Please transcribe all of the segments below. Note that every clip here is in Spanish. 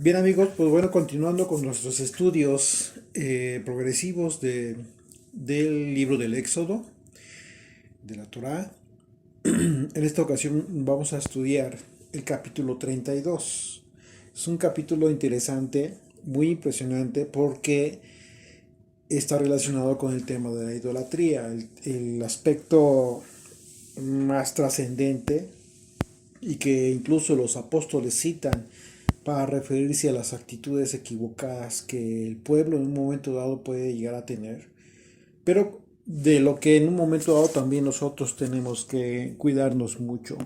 Bien amigos, pues bueno, continuando con nuestros estudios progresivos del libro del Éxodo, de la Torá. En esta ocasión vamos a estudiar el capítulo 32. Es un capítulo interesante, muy impresionante, porque está relacionado con el tema de la idolatría, el aspecto más trascendente y que incluso los apóstoles citan para referirse a las actitudes equivocadas que el pueblo en un momento dado puede llegar a tener, pero de lo que en un momento dado también nosotros tenemos que cuidarnos mucho.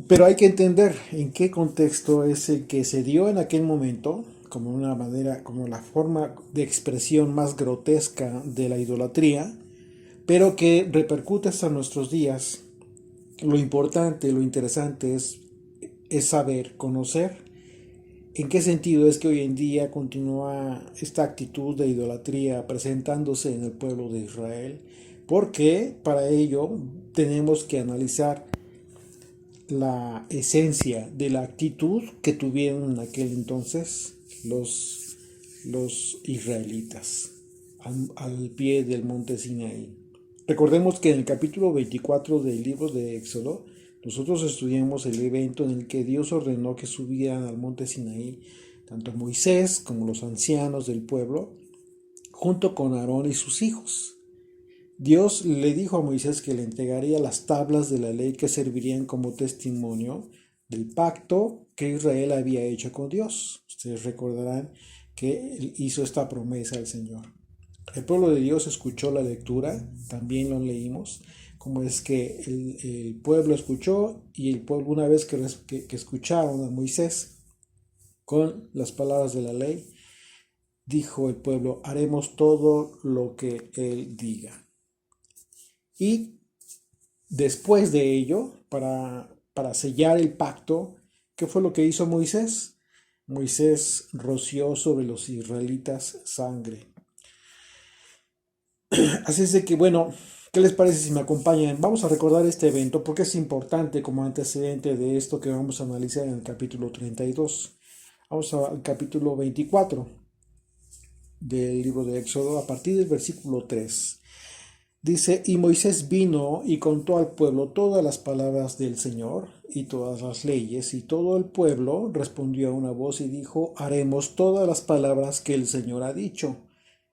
Pero hay que entender en qué contexto es el que se dio en aquel momento, como una manera, como la forma de expresión más grotesca de la idolatría, pero que repercute hasta nuestros días. Lo importante, lo interesante es saber, conocer en qué sentido es que hoy en día continúa esta actitud de idolatría presentándose en el pueblo de Israel, porque para ello tenemos que analizar la esencia de la actitud que tuvieron en aquel entonces los israelitas al pie del monte Sinaí. Recordemos que en el capítulo 24 del libro de Éxodo, nosotros estudiamos el evento en el que Dios ordenó que subieran al monte Sinaí tanto Moisés como los ancianos del pueblo, junto con Aarón y sus hijos. Dios le dijo a Moisés que le entregaría las tablas de la ley que servirían como testimonio del pacto que Israel había hecho con Dios. Ustedes recordarán que hizo esta promesa al Señor. El pueblo de Dios escuchó la lectura, también lo leímos, como es que el pueblo escuchó y el pueblo una vez que escucharon a Moisés con las palabras de la ley, dijo el pueblo, haremos todo lo que él diga. Y después de ello, para sellar el pacto, ¿qué fue lo que hizo Moisés? Moisés roció sobre los israelitas sangre. Así es de que, bueno, ¿qué les parece si me acompañan? Vamos a recordar este evento porque es importante como antecedente de esto que vamos a analizar en el capítulo 32. Vamos al capítulo 24 del libro de Éxodo a partir del versículo 3. Dice, y Moisés vino y contó al pueblo todas las palabras del Señor y todas las leyes, y todo el pueblo respondió a una voz y dijo, haremos todas las palabras que el Señor ha dicho.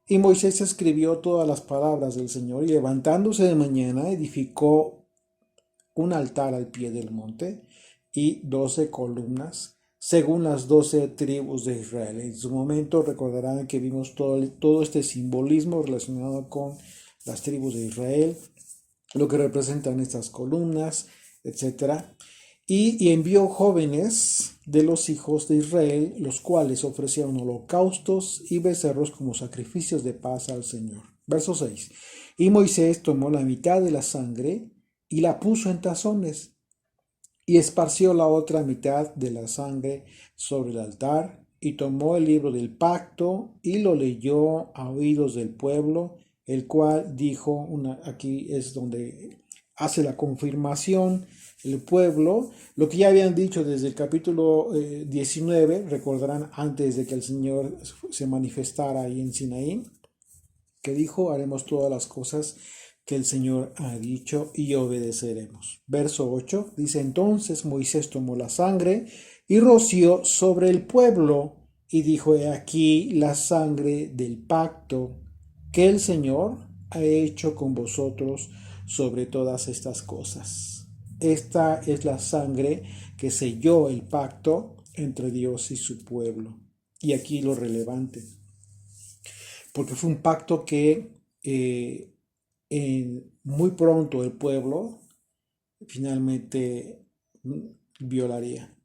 Y Moisés escribió todas las palabras del Señor y levantándose de mañana edificó un altar al pie del monte y 12 columnas según las 12 tribus de Israel. En su momento recordarán que vimos todo este simbolismo relacionado con las tribus de Israel, lo que representan estas columnas, etcétera. Y envió jóvenes de los hijos de Israel, los cuales ofrecieron holocaustos y becerros como sacrificios de paz al Señor. Verso 6. Y Moisés tomó la mitad de la sangre y la puso en tazones y esparció la otra mitad de la sangre sobre el altar y tomó el libro del pacto y lo leyó a oídos del pueblo, el cual dijo, aquí es donde hace la confirmación el pueblo, lo que ya habían dicho desde el capítulo 19, recordarán antes de que el Señor se manifestara ahí en Sinaí, que dijo, haremos todas las cosas que el Señor ha dicho y obedeceremos. Verso 8 dice, entonces Moisés tomó la sangre y roció sobre el pueblo y dijo, he aquí la sangre del pacto que el Señor ha hecho con vosotros sobre todas estas cosas. Esta es la sangre que selló el pacto entre Dios y su pueblo. Y aquí lo relevante, porque fue un pacto que muy pronto el pueblo finalmente violaría.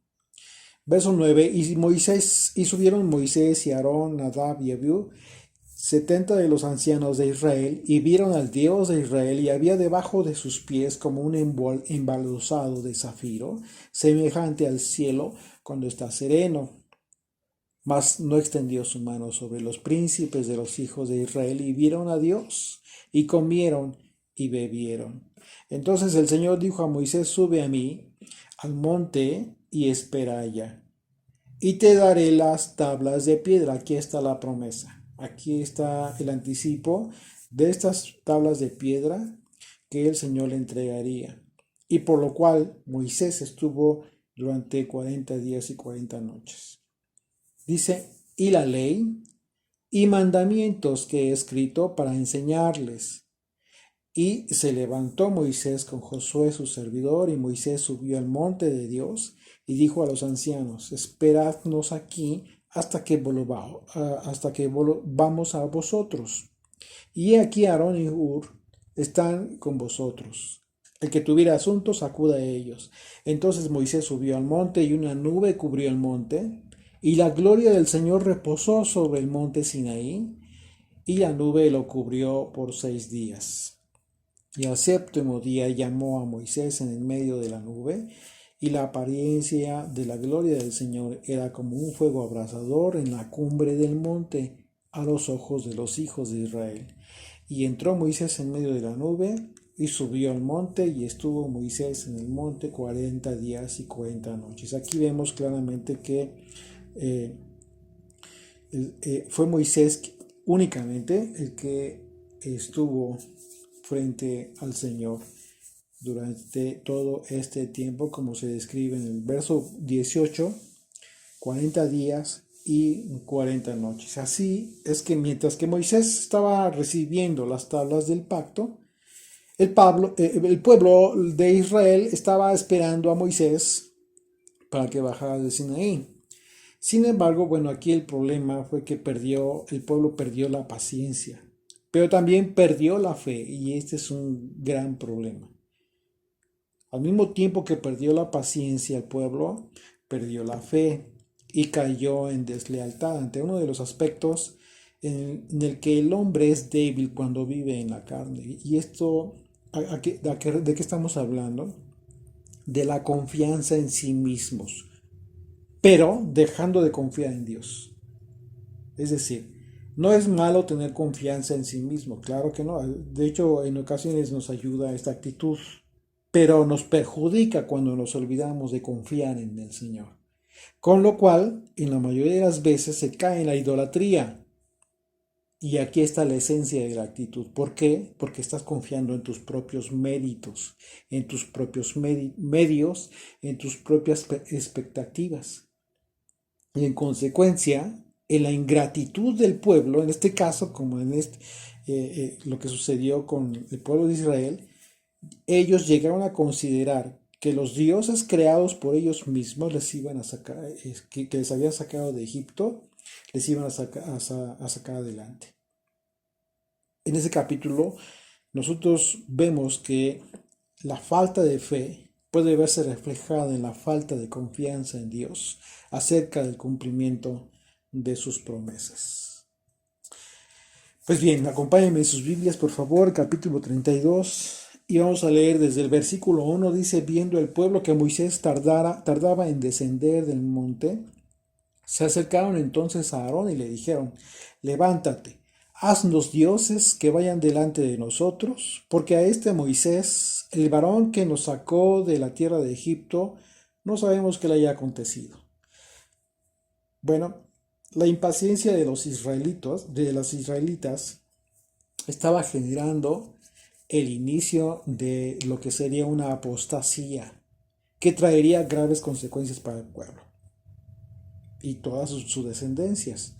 Verso 9, y subieron Moisés y Aarón, Nadab y Abiú, 70 de los ancianos de Israel, y vieron al Dios de Israel, y había debajo de sus pies como un embalsado de zafiro, semejante al cielo cuando está sereno. Mas no extendió su mano sobre los príncipes de los hijos de Israel, y vieron a Dios, y comieron y bebieron. Entonces el Señor dijo a Moisés, sube a mí al monte y espera allá. y te daré las tablas de piedra. Aquí está la promesa. Aquí está el anticipo de estas tablas de piedra que el Señor le entregaría. Y por lo cual Moisés estuvo durante 40 días y 40 noches. Dice, y la ley y mandamientos que he escrito para enseñarles. Y se levantó Moisés con Josué su servidor, y Moisés subió al monte de Dios y dijo a los ancianos, esperadnos aquí hasta que volvamos a vosotros. Y aquí Aarón y Hur están con vosotros. El que tuviera asuntos, acuda a ellos. Entonces Moisés subió al monte y una nube cubrió el monte, y la gloria del Señor reposó sobre el monte Sinaí, y la nube lo cubrió por 6 días. Y al séptimo día llamó a Moisés en el medio de la nube, y la apariencia de la gloria del Señor era como un fuego abrasador en la cumbre del monte a los ojos de los hijos de Israel. Y entró Moisés en medio de la nube y subió al monte, y estuvo Moisés en el monte 40 días y 40 noches. Aquí vemos claramente que fue Moisés únicamente el que estuvo frente al Señor durante todo este tiempo, como se describe en el verso 18, 40 días y 40 noches. Así es que mientras que Moisés estaba recibiendo las tablas del pacto, el pueblo de Israel estaba esperando a Moisés para que bajara de Sinaí. Sin embargo, bueno, aquí el problema fue que el pueblo perdió la paciencia, pero también perdió la fe, y este es un gran problema. Al mismo tiempo que perdió la paciencia el pueblo, perdió la fe y cayó en deslealtad ante uno de los aspectos en el que el hombre es débil cuando vive en la carne. Y esto, ¿de qué estamos hablando? De la confianza en sí mismos, pero dejando de confiar en Dios. Es decir, no es malo tener confianza en sí mismo, claro que no. De hecho, en ocasiones nos ayuda esta actitud, pero nos perjudica cuando nos olvidamos de confiar en el Señor. Con lo cual, en la mayoría de las veces se cae en la idolatría. Y aquí está la esencia de la actitud. ¿Por qué? Porque estás confiando en tus propios méritos, en tus propios medios, en tus propias expectativas. Y en consecuencia, en la ingratitud del pueblo, en este caso, como en lo que sucedió con el pueblo de Israel, ellos llegaron a considerar que los dioses creados por ellos mismos les iban a sacar, que les habían sacado de Egipto, les iban a sacar adelante. En ese capítulo, nosotros vemos que la falta de fe puede verse reflejada en la falta de confianza en Dios acerca del cumplimiento de sus promesas. Pues bien, acompáñenme en sus Biblias, por favor, capítulo 32, y vamos a leer desde el versículo 1. Dice, viendo el pueblo que Moisés tardaba en descender del monte, se acercaron entonces a Aarón y le dijeron, levántate, haznos dioses que vayan delante de nosotros, porque a este Moisés, el varón que nos sacó de la tierra de Egipto, no sabemos qué le haya acontecido. Bueno, la impaciencia de los israelitas, estaba generando el inicio de lo que sería una apostasía que traería graves consecuencias para el pueblo y todas sus descendencias.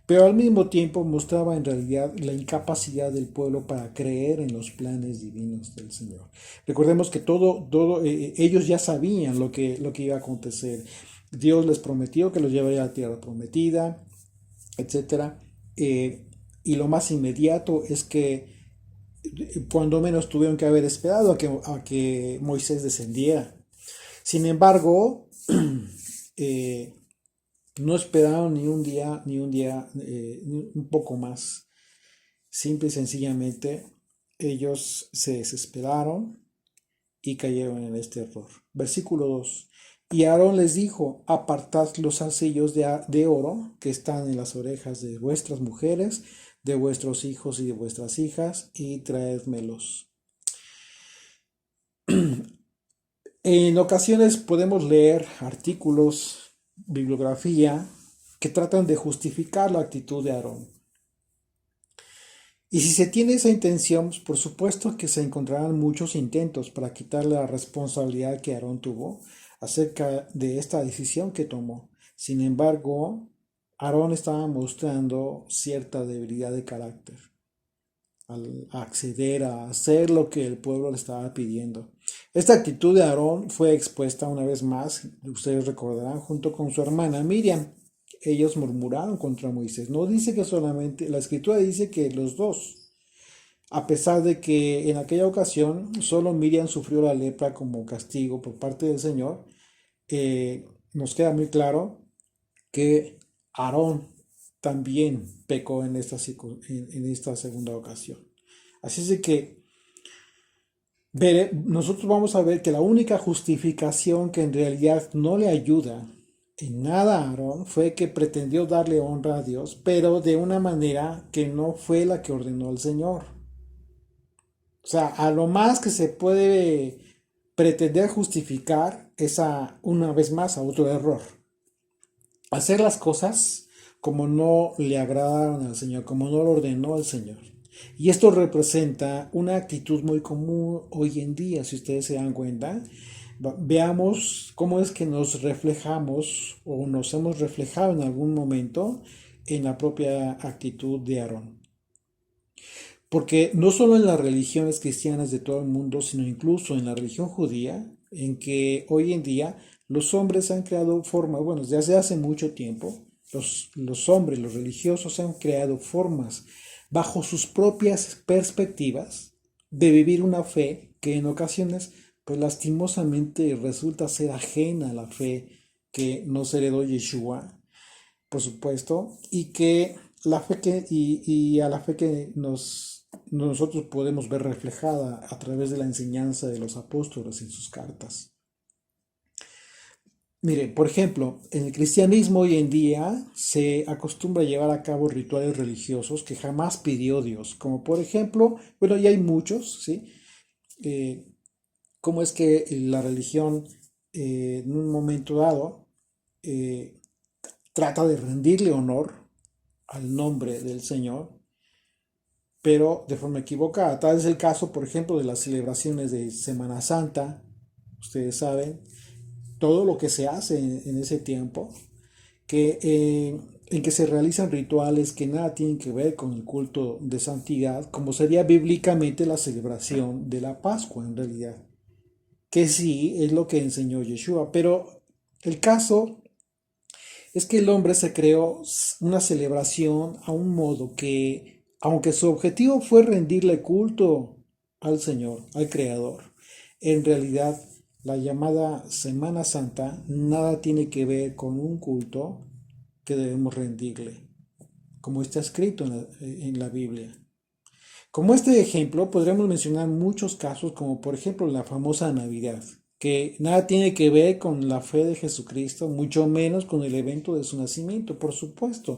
Pero al mismo tiempo mostraba en realidad la incapacidad del pueblo para creer en los planes divinos del Señor. Recordemos que ellos ya sabían lo que iba a acontecer. Dios les prometió que los llevaría a la tierra prometida, etc. Y lo más inmediato es que cuando menos tuvieron que haber esperado a que Moisés descendiera. Sin embargo, no esperaron ni un día, un poco más. Simple y sencillamente, ellos se desesperaron y cayeron en este error. Versículo 2. Y Aarón les dijo, apartad los zarcillos de oro que están en las orejas de vuestras mujeres, de vuestros hijos y de vuestras hijas, y traédmelos. En ocasiones podemos leer artículos bibliografía que tratan de justificar la actitud de Aarón. Y si se tiene esa intención, pues, por supuesto que se encontrarán muchos intentos para quitarle la responsabilidad que Aarón tuvo acerca de esta decisión que tomó. Sin embargo, Aarón estaba mostrando cierta debilidad de carácter al acceder a hacer lo que el pueblo le estaba pidiendo. Esta actitud de Aarón fue expuesta una vez más, ustedes recordarán, junto con su hermana Miriam. Ellos murmuraron contra Moisés. No dice que solamente, la escritura dice que los dos, a pesar de que en aquella ocasión solo Miriam sufrió la lepra como castigo por parte del Señor, nos queda muy claro que Aarón también pecó en esta segunda ocasión. Así es de que nosotros vamos a ver que la única justificación que en realidad no le ayuda en nada a Aarón fue que pretendió darle honra a Dios, pero de una manera que no fue la que ordenó el Señor. O sea, a lo más que se puede pretender justificar es una vez más a otro error. Hacer las cosas como no le agradaron al Señor, como no lo ordenó el Señor. Y esto representa una actitud muy común hoy en día, si ustedes se dan cuenta. Veamos cómo es que nos reflejamos o nos hemos reflejado en algún momento en la propia actitud de Aarón. Porque no solo en las religiones cristianas de todo el mundo, sino incluso en la religión judía, en que hoy en día los hombres han creado formas, bueno, desde hace mucho tiempo, los hombres, los religiosos han creado formas bajo sus propias perspectivas de vivir una fe que en ocasiones, pues lastimosamente resulta ser ajena a la fe que nos heredó Yeshua, por supuesto, y que la fe y a la fe que nosotros podemos ver reflejada a través de la enseñanza de los apóstoles en sus cartas. Mire, por ejemplo, en el cristianismo hoy en día se acostumbra a llevar a cabo rituales religiosos que jamás pidió Dios, como por ejemplo, bueno, y hay muchos, ¿sí? Eh, Cómo es que la religión en un momento dado eh, trata de rendirle honor al nombre del Señor, pero de forma equivocada. Tal es el caso, por ejemplo, de las celebraciones de Semana Santa. Ustedes saben todo lo que se hace en ese tiempo, en que se realizan rituales que nada tienen que ver con el culto de santidad, como sería bíblicamente la celebración de la Pascua en realidad, que sí es lo que enseñó Yeshua, pero el caso es que el hombre se creó una celebración a un modo que, aunque su objetivo fue rendirle culto al Señor, al Creador, en realidad la llamada Semana Santa nada tiene que ver con un culto que debemos rendirle, como está escrito en la Biblia. Como este ejemplo, podríamos mencionar muchos casos, como por ejemplo la famosa Navidad, que nada tiene que ver con la fe de Jesucristo, mucho menos con el evento de su nacimiento, por supuesto.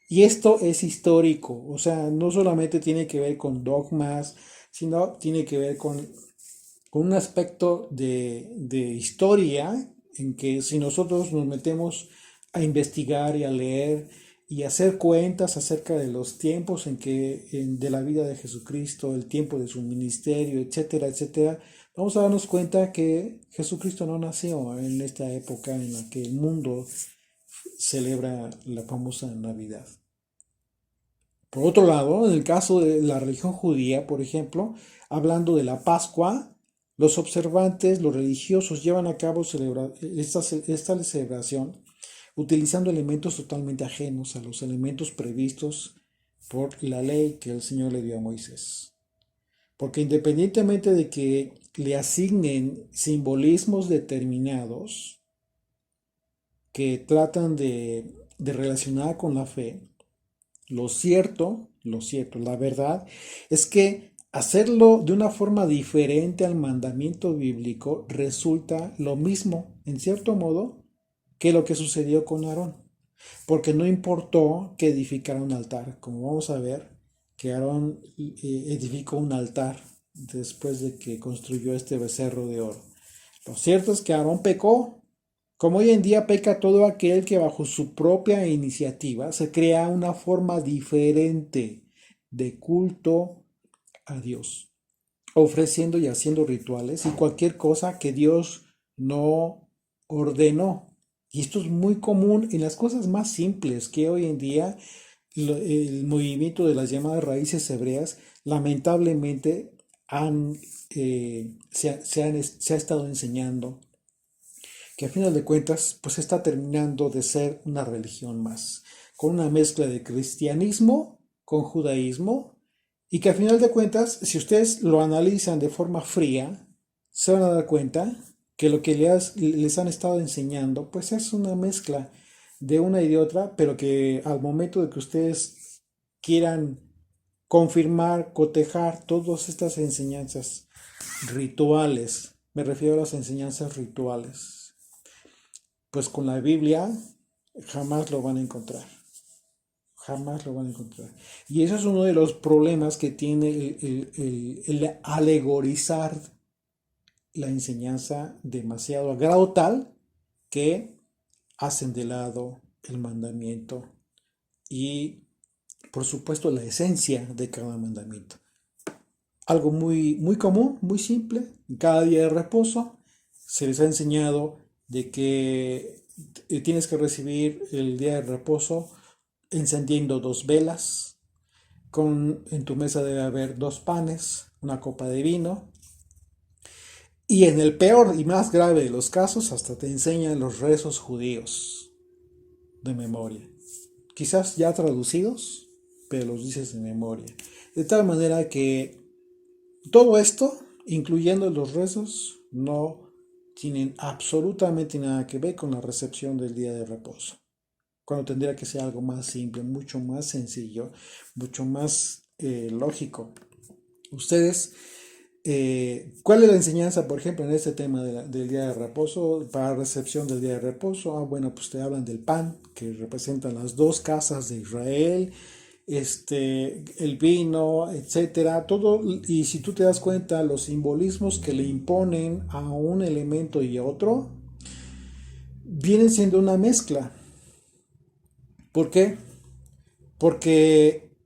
Y esto es histórico, o sea, no solamente tiene que ver con dogmas, sino tiene que ver con un aspecto de historia en que si nosotros nos metemos a investigar y a leer y hacer cuentas acerca de los tiempos de la vida de Jesucristo, el tiempo de su ministerio, etcétera, etcétera, vamos a darnos cuenta que Jesucristo no nació en esta época en la que el mundo celebra la famosa Navidad. Por otro lado, en el caso de la religión judía, por ejemplo, hablando de la Pascua, los observantes, los religiosos, llevan a cabo esta celebración utilizando elementos totalmente ajenos a los elementos previstos por la ley que el Señor le dio a Moisés. Porque independientemente de que le asignen simbolismos determinados que tratan de relacionar con la fe, lo cierto, la verdad es que hacerlo de una forma diferente al mandamiento bíblico resulta lo mismo, en cierto modo, que lo que sucedió con Aarón. Porque no importó que edificara un altar, como vamos a ver, que Aarón edificó un altar después de que construyó este becerro de oro. Lo cierto es que Aarón pecó, Como hoy en día peca todo aquel que bajo su propia iniciativa se crea una forma diferente de culto a Dios, ofreciendo y haciendo rituales y cualquier cosa que Dios no ordenó. Y esto es muy común en las cosas más simples que hoy en día el movimiento de las llamadas raíces hebreas lamentablemente se ha estado enseñando que a final de cuentas pues está terminando de ser una religión más, con una mezcla de cristianismo con judaísmo y que a final de cuentas, si ustedes lo analizan de forma fría, se van a dar cuenta que lo que les han estado enseñando pues es una mezcla de una y de otra, pero que al momento de que ustedes quieran confirmar, cotejar todas estas enseñanzas rituales, me refiero a las enseñanzas rituales, pues con la Biblia jamás lo van a encontrar. Jamás lo van a encontrar. Y eso es uno de los problemas que tiene el alegorizar la enseñanza demasiado a grado tal que hacen de lado el mandamiento y, por supuesto, la esencia de cada mandamiento. Algo muy, muy común, muy simple. En cada día de reposo se les ha enseñado de que tienes que recibir el día de reposo encendiendo 2 velas. En tu mesa debe haber 2 panes, una copa de vino. Y en el peor y más grave de los casos, hasta te enseñan los rezos judíos de memoria. Quizás ya traducidos, pero los dices de memoria. De tal manera que todo esto, incluyendo los rezos, no tienen absolutamente nada que ver con la recepción del día de reposo. Cuando tendría que ser algo más simple, mucho más sencillo, mucho más lógico. Ustedes, ¿cuál es la enseñanza, por ejemplo, en este tema del día de reposo, para recepción del día de reposo? Bueno, pues te hablan del pan, que representa las 2 casas de Israel, el vino, etcétera, todo. Y si tú te das cuenta, los simbolismos que le imponen a un elemento y a otro vienen siendo una mezcla. ¿Por qué? Porque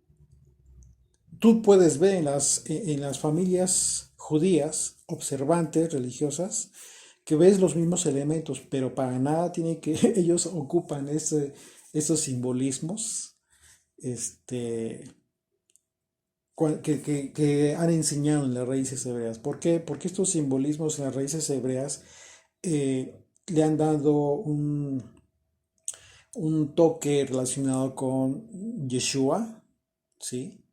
tú puedes ver en las familias judías, observantes, religiosas, que ves los mismos elementos, pero para nada tiene que ellos ocupan esos simbolismos que han enseñado en las raíces hebreas. ¿Por qué? Porque estos simbolismos en las raíces hebreas le han dado un toque relacionado con Yeshua, ¿sí?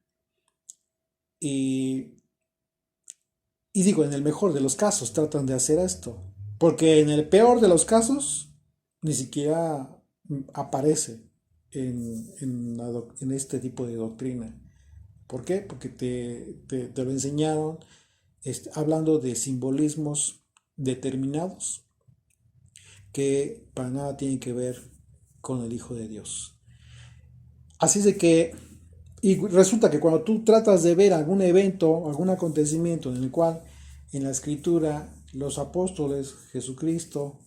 Y, y digo, en el mejor de los casos tratan de hacer esto, porque en el peor de los casos ni siquiera aparece en este tipo de doctrina. ¿Por qué? Porque te lo enseñaron hablando de simbolismos determinados que para nada tienen que ver con el Hijo de Dios. Así es de que, y resulta que cuando tú tratas de ver algún evento, algún acontecimiento en el cual en la escritura los apóstoles, Jesucristo,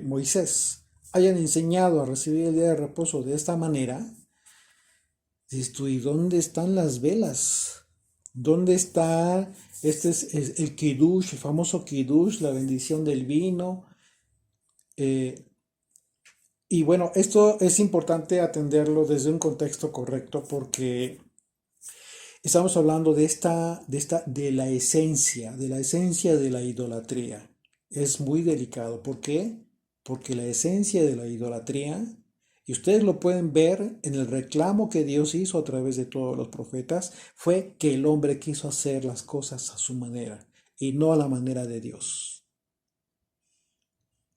Moisés, hayan enseñado a recibir el día de reposo de esta manera, dices tú, ¿y dónde están las velas? ¿Dónde está es el kiddush, el famoso kiddush, la bendición del vino? Y bueno, esto es importante atenderlo desde un contexto correcto porque estamos hablando de la esencia de la idolatría. Es muy delicado. ¿Por qué? Porque la esencia de la idolatría, y ustedes lo pueden ver en el reclamo que Dios hizo a través de todos los profetas, fue que el hombre quiso hacer las cosas a su manera y no a la manera de Dios.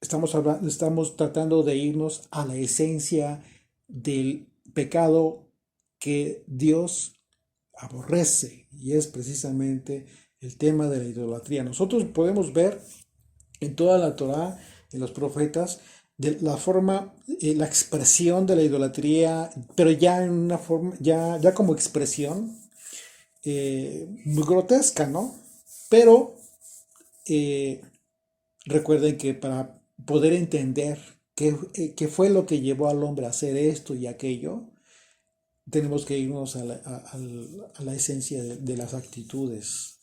Estamos tratando de irnos a la esencia del pecado que Dios aborrece, y es precisamente el tema de la idolatría. Nosotros podemos ver en toda la Torá, en los profetas, de la forma, la expresión de la idolatría, pero ya en una forma, ya como expresión muy grotesca, ¿no? Pero recuerden que para poder entender qué fue lo que llevó al hombre a hacer esto y aquello, tenemos que irnos a la esencia de las actitudes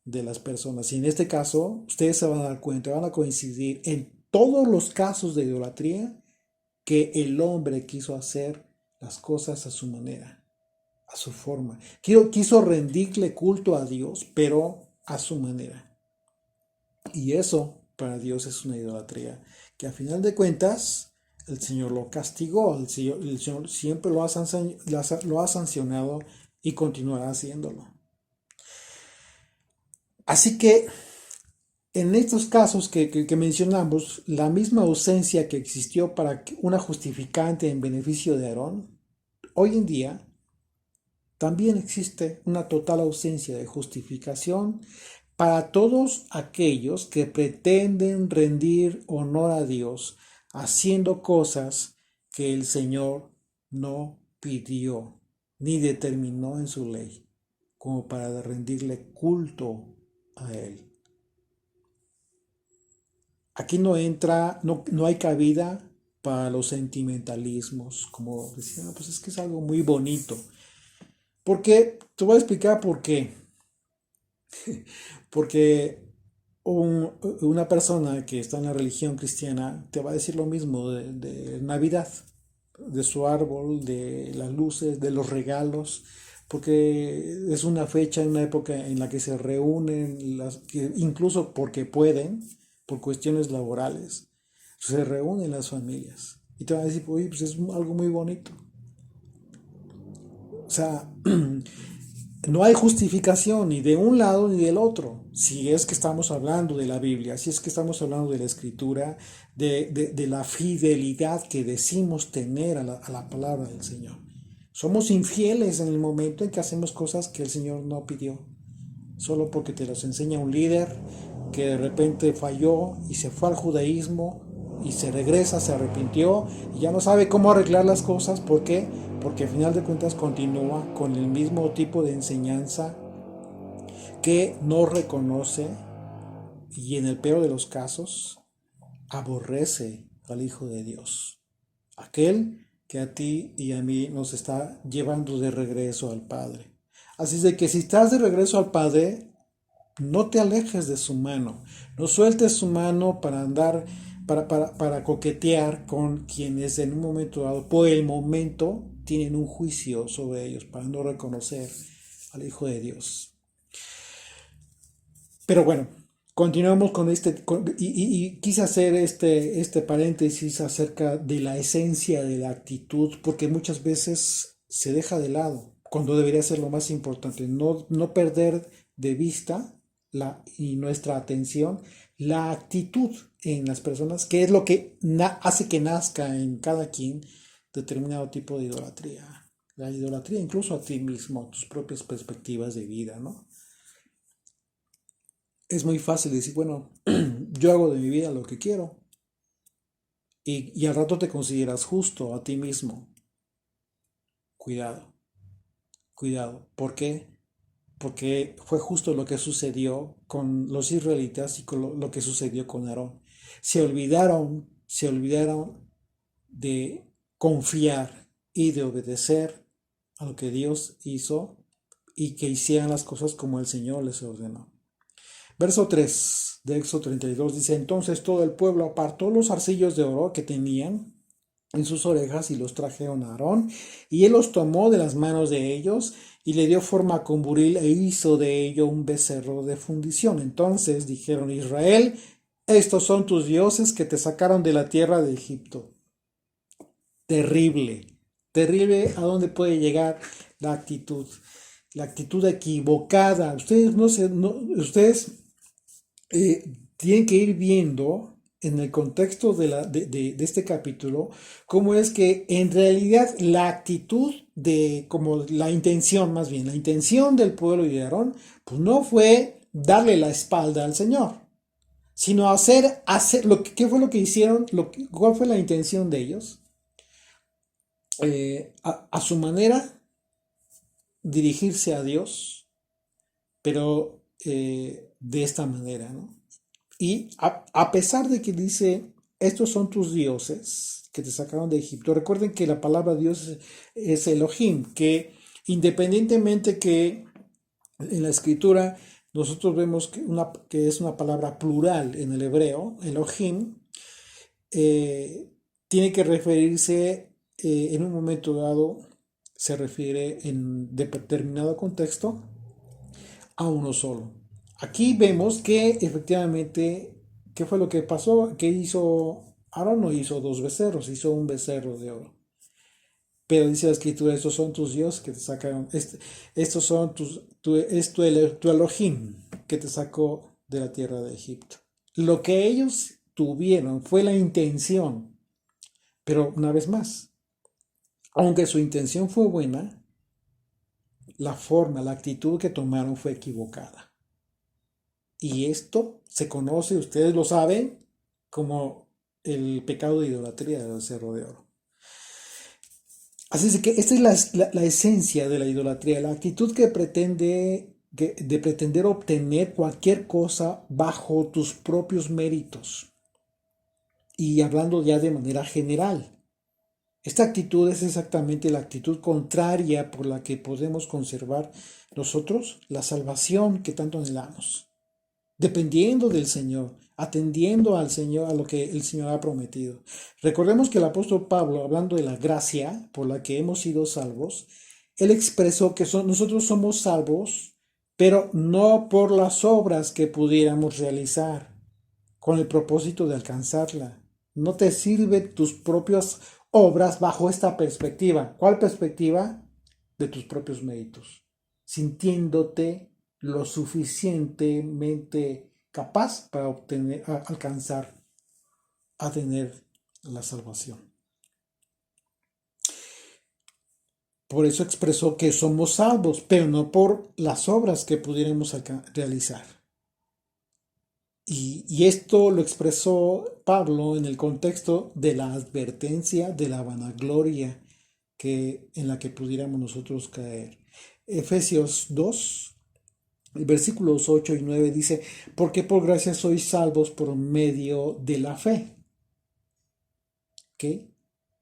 de las personas. Y en este caso, ustedes se van a dar cuenta, van a coincidir en todos los casos de idolatría que el hombre quiso hacer las cosas a su manera, a su forma. Quiso rendirle culto a Dios, pero a su manera. Y eso para Dios es una idolatría que a final de cuentas el Señor lo castigó, el Señor siempre lo ha sancionado y continuará haciéndolo. Así que en estos casos que mencionamos, la misma ausencia que existió para una justificante en beneficio de Aarón, hoy en día también existe una total ausencia de justificación para todos aquellos que pretenden rendir honor a Dios haciendo cosas que el Señor no pidió ni determinó en su ley, como para rendirle culto a Él. Aquí no hay cabida para los sentimentalismos, como decían, pues es que es algo muy bonito. Porque, te voy a explicar por qué. Porque una persona que está en la religión cristiana te va a decir lo mismo de Navidad, de su árbol, de las luces, de los regalos, porque es una fecha, una época en la que se reúnen, incluso porque pueden, por cuestiones laborales, se reúnen las familias. Y te van a decir, oye, pues es algo muy bonito. O sea, no hay justificación ni de un lado ni del otro. Si es que estamos hablando de la Biblia, si es que estamos hablando de la Escritura, de la fidelidad que decimos tener a la palabra del Señor. Somos infieles en el momento en que hacemos cosas que el Señor no pidió, solo porque te los enseña un líder que de repente falló y se fue al judaísmo y se regresa, se arrepintió y ya no sabe cómo arreglar las cosas. ¿Por qué? Porque al final de cuentas continúa con el mismo tipo de enseñanza que no reconoce y en el peor de los casos aborrece al Hijo de Dios, aquel que a ti y a mí nos está llevando de regreso al Padre. Así es de que si estás de regreso al Padre, no te alejes de su mano, no sueltes su mano para andar, para coquetear con quienes en un momento dado, por el momento, tienen un juicio sobre ellos para no reconocer al Hijo de Dios. Pero bueno, continuamos con y quise hacer este paréntesis acerca de la esencia de la actitud, porque muchas veces se deja de lado, cuando debería ser lo más importante, no perder de vista y nuestra atención, la actitud en las personas, que es lo que hace que nazca en cada quien determinado tipo de idolatría. La idolatría incluso a ti mismo, a tus propias perspectivas de vida, ¿no? Es muy fácil decir, bueno, yo hago de mi vida lo que quiero y al rato te consideras justo a ti mismo. Cuidado, cuidado. ¿Por qué? Porque fue justo lo que sucedió con los israelitas y con lo que sucedió con Aarón. Se olvidaron de confiar y de obedecer a lo que Dios hizo y que hicieran las cosas como el Señor les ordenó. Verso 3 de Éxodo 32 dice, entonces todo el pueblo apartó los arcillos de oro que tenían en sus orejas y los trajeron a Aarón, y él los tomó de las manos de ellos y le dio forma con buril e hizo de ello un becerro de fundición. Entonces dijeron, Israel, estos son tus dioses que te sacaron de la tierra de Egipto. Terrible, terrible a dónde puede llegar la actitud equivocada. Ustedes tienen que ir viendo en el contexto de este capítulo cómo es que en realidad la actitud como la intención más bien, la intención del pueblo de Aarón, pues no fue darle la espalda al Señor, sino hacer ¿qué fue lo que hicieron? ¿Cuál fue la intención de ellos? A su manera, dirigirse a Dios, pero de esta manera, ¿no? Y a pesar de que dice estos son tus dioses que te sacaron de Egipto. Recuerden que la palabra Dios es Elohim, que independientemente que en la escritura nosotros vemos que es una palabra plural en el hebreo, Elohim, tiene que referirse en un momento dado, se refiere en determinado contexto a uno solo. Aquí vemos que efectivamente, ¿qué fue lo que pasó? ¿Qué hizo Aarón? No hizo dos becerros, hizo un becerro de oro. Pero dice la escritura, estos son tus dioses que te sacaron, estos son tu Elohim que te sacó de la tierra de Egipto. Lo que ellos tuvieron fue la intención, pero una vez más, aunque su intención fue buena, la forma, la actitud que tomaron fue equivocada. Y esto se conoce, ustedes lo saben, como el pecado de idolatría del becerro de oro. Así es que esta es la esencia de la idolatría, la actitud que pretende de pretender obtener cualquier cosa bajo tus propios méritos. Y hablando ya de manera general, esta actitud es exactamente la actitud contraria por la que podemos conservar nosotros la salvación que tanto anhelamos, dependiendo del Señor, atendiendo al Señor, a lo que el Señor ha prometido. Recordemos que el apóstol Pablo, hablando de la gracia por la que hemos sido salvos, él expresó que nosotros somos salvos, pero no por las obras que pudiéramos realizar, con el propósito de alcanzarla. No te sirven tus propias obras bajo esta perspectiva. ¿Cuál perspectiva? De tus propios méritos, sintiéndote lo suficientemente capaz para alcanzar a tener la salvación. Por eso expresó que somos salvos, pero no por las obras que pudiéramos realizar. Y esto lo expresó Pablo en el contexto de la advertencia de la vanagloria en la que pudiéramos nosotros caer. Efesios 2, versículos 8 y 9 dice, porque por gracia sois salvos por medio de la fe. ¿Qué?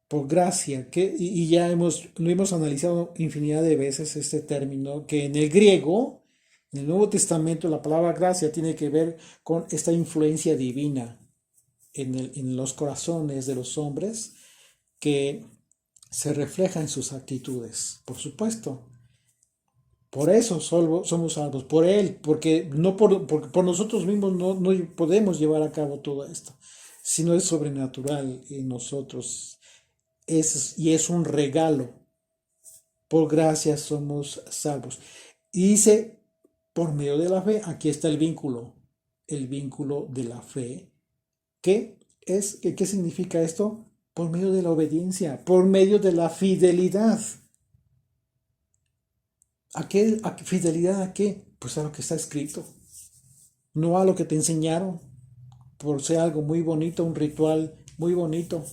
Por gracia, y ya lo hemos analizado infinidad de veces este término, que en el griego, en el Nuevo Testamento, la palabra gracia tiene que ver con esta influencia divina en los corazones de los hombres que se refleja en sus actitudes, por supuesto. Por eso somos salvos, por Él, porque no por nosotros mismos no podemos llevar a cabo todo esto, sino es sobrenatural en nosotros. Y es un regalo. Por gracia somos salvos. Y dice, por medio de la fe, aquí está el vínculo de la fe. ¿Qué significa esto? Por medio de la obediencia, por medio de la fidelidad. ¿Fidelidad a qué? Pues a lo que está escrito, no a lo que te enseñaron, por ser algo muy bonito, un ritual muy bonito,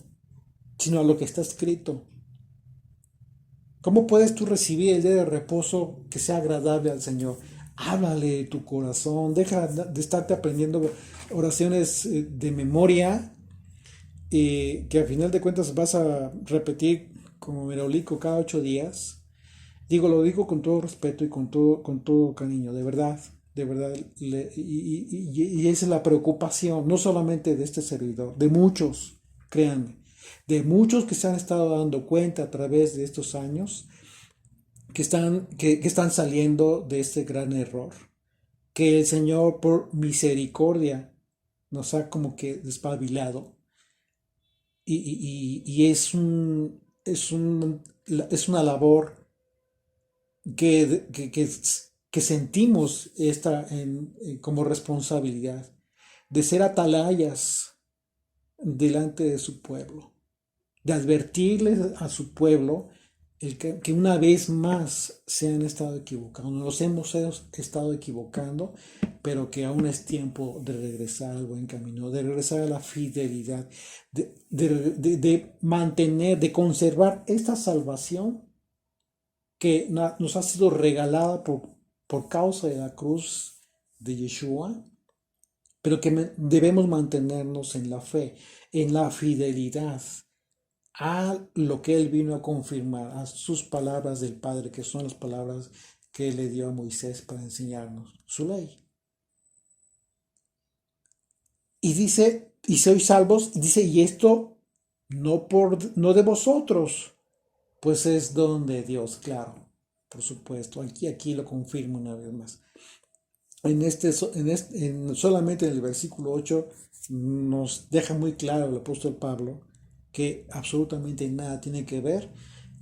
sino a lo que está escrito. ¿Cómo puedes tú recibir el día de reposo que sea agradable al Señor? Háblale de tu corazón, deja de estarte aprendiendo oraciones de memoria que al final de cuentas vas a repetir como merolico cada 8 días. Lo digo con todo respeto y con todo cariño, de verdad, y esa es la preocupación, no solamente de este servidor, de muchos, créanme, de muchos que se han estado dando cuenta a través de estos años, que están saliendo de este gran error, que el Señor por misericordia nos ha como que despabilado, y es una labor que sentimos como responsabilidad de ser atalayas delante de su pueblo, de advertirles a su pueblo que una vez más se han estado equivocando, nos hemos estado equivocando, pero que aún es tiempo de regresar al buen camino, de regresar a la fidelidad, de mantener, de conservar esta salvación que nos ha sido regalada por causa de la cruz de Yeshua, pero que debemos mantenernos en la fe, en la fidelidad a lo que Él vino a confirmar, a sus palabras del Padre, que son las palabras que Él le dio a Moisés para enseñarnos su ley. Y dice, y sois salvos, dice, y esto no de vosotros, pues es don de Dios, claro, por supuesto. Aquí lo confirmo una vez más. Solamente en el versículo 8 nos deja muy claro el apóstol Pablo que absolutamente nada tiene que ver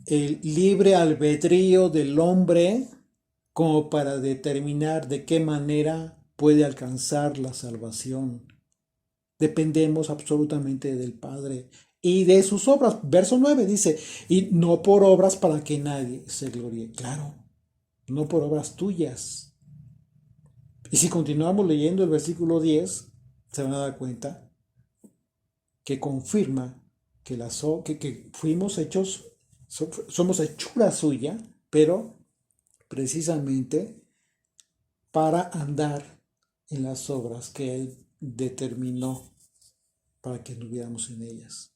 el libre albedrío del hombre como para determinar de qué manera puede alcanzar la salvación. Dependemos absolutamente del Padre y de sus obras. Verso 9 dice, y no por obras para que nadie se gloríe. Claro, no por obras tuyas. Y si continuamos leyendo el versículo 10, se van a dar cuenta que confirma que fuimos hechos, somos hechura suya, pero precisamente para andar en las obras que Él determinó para que anduviéramos en ellas.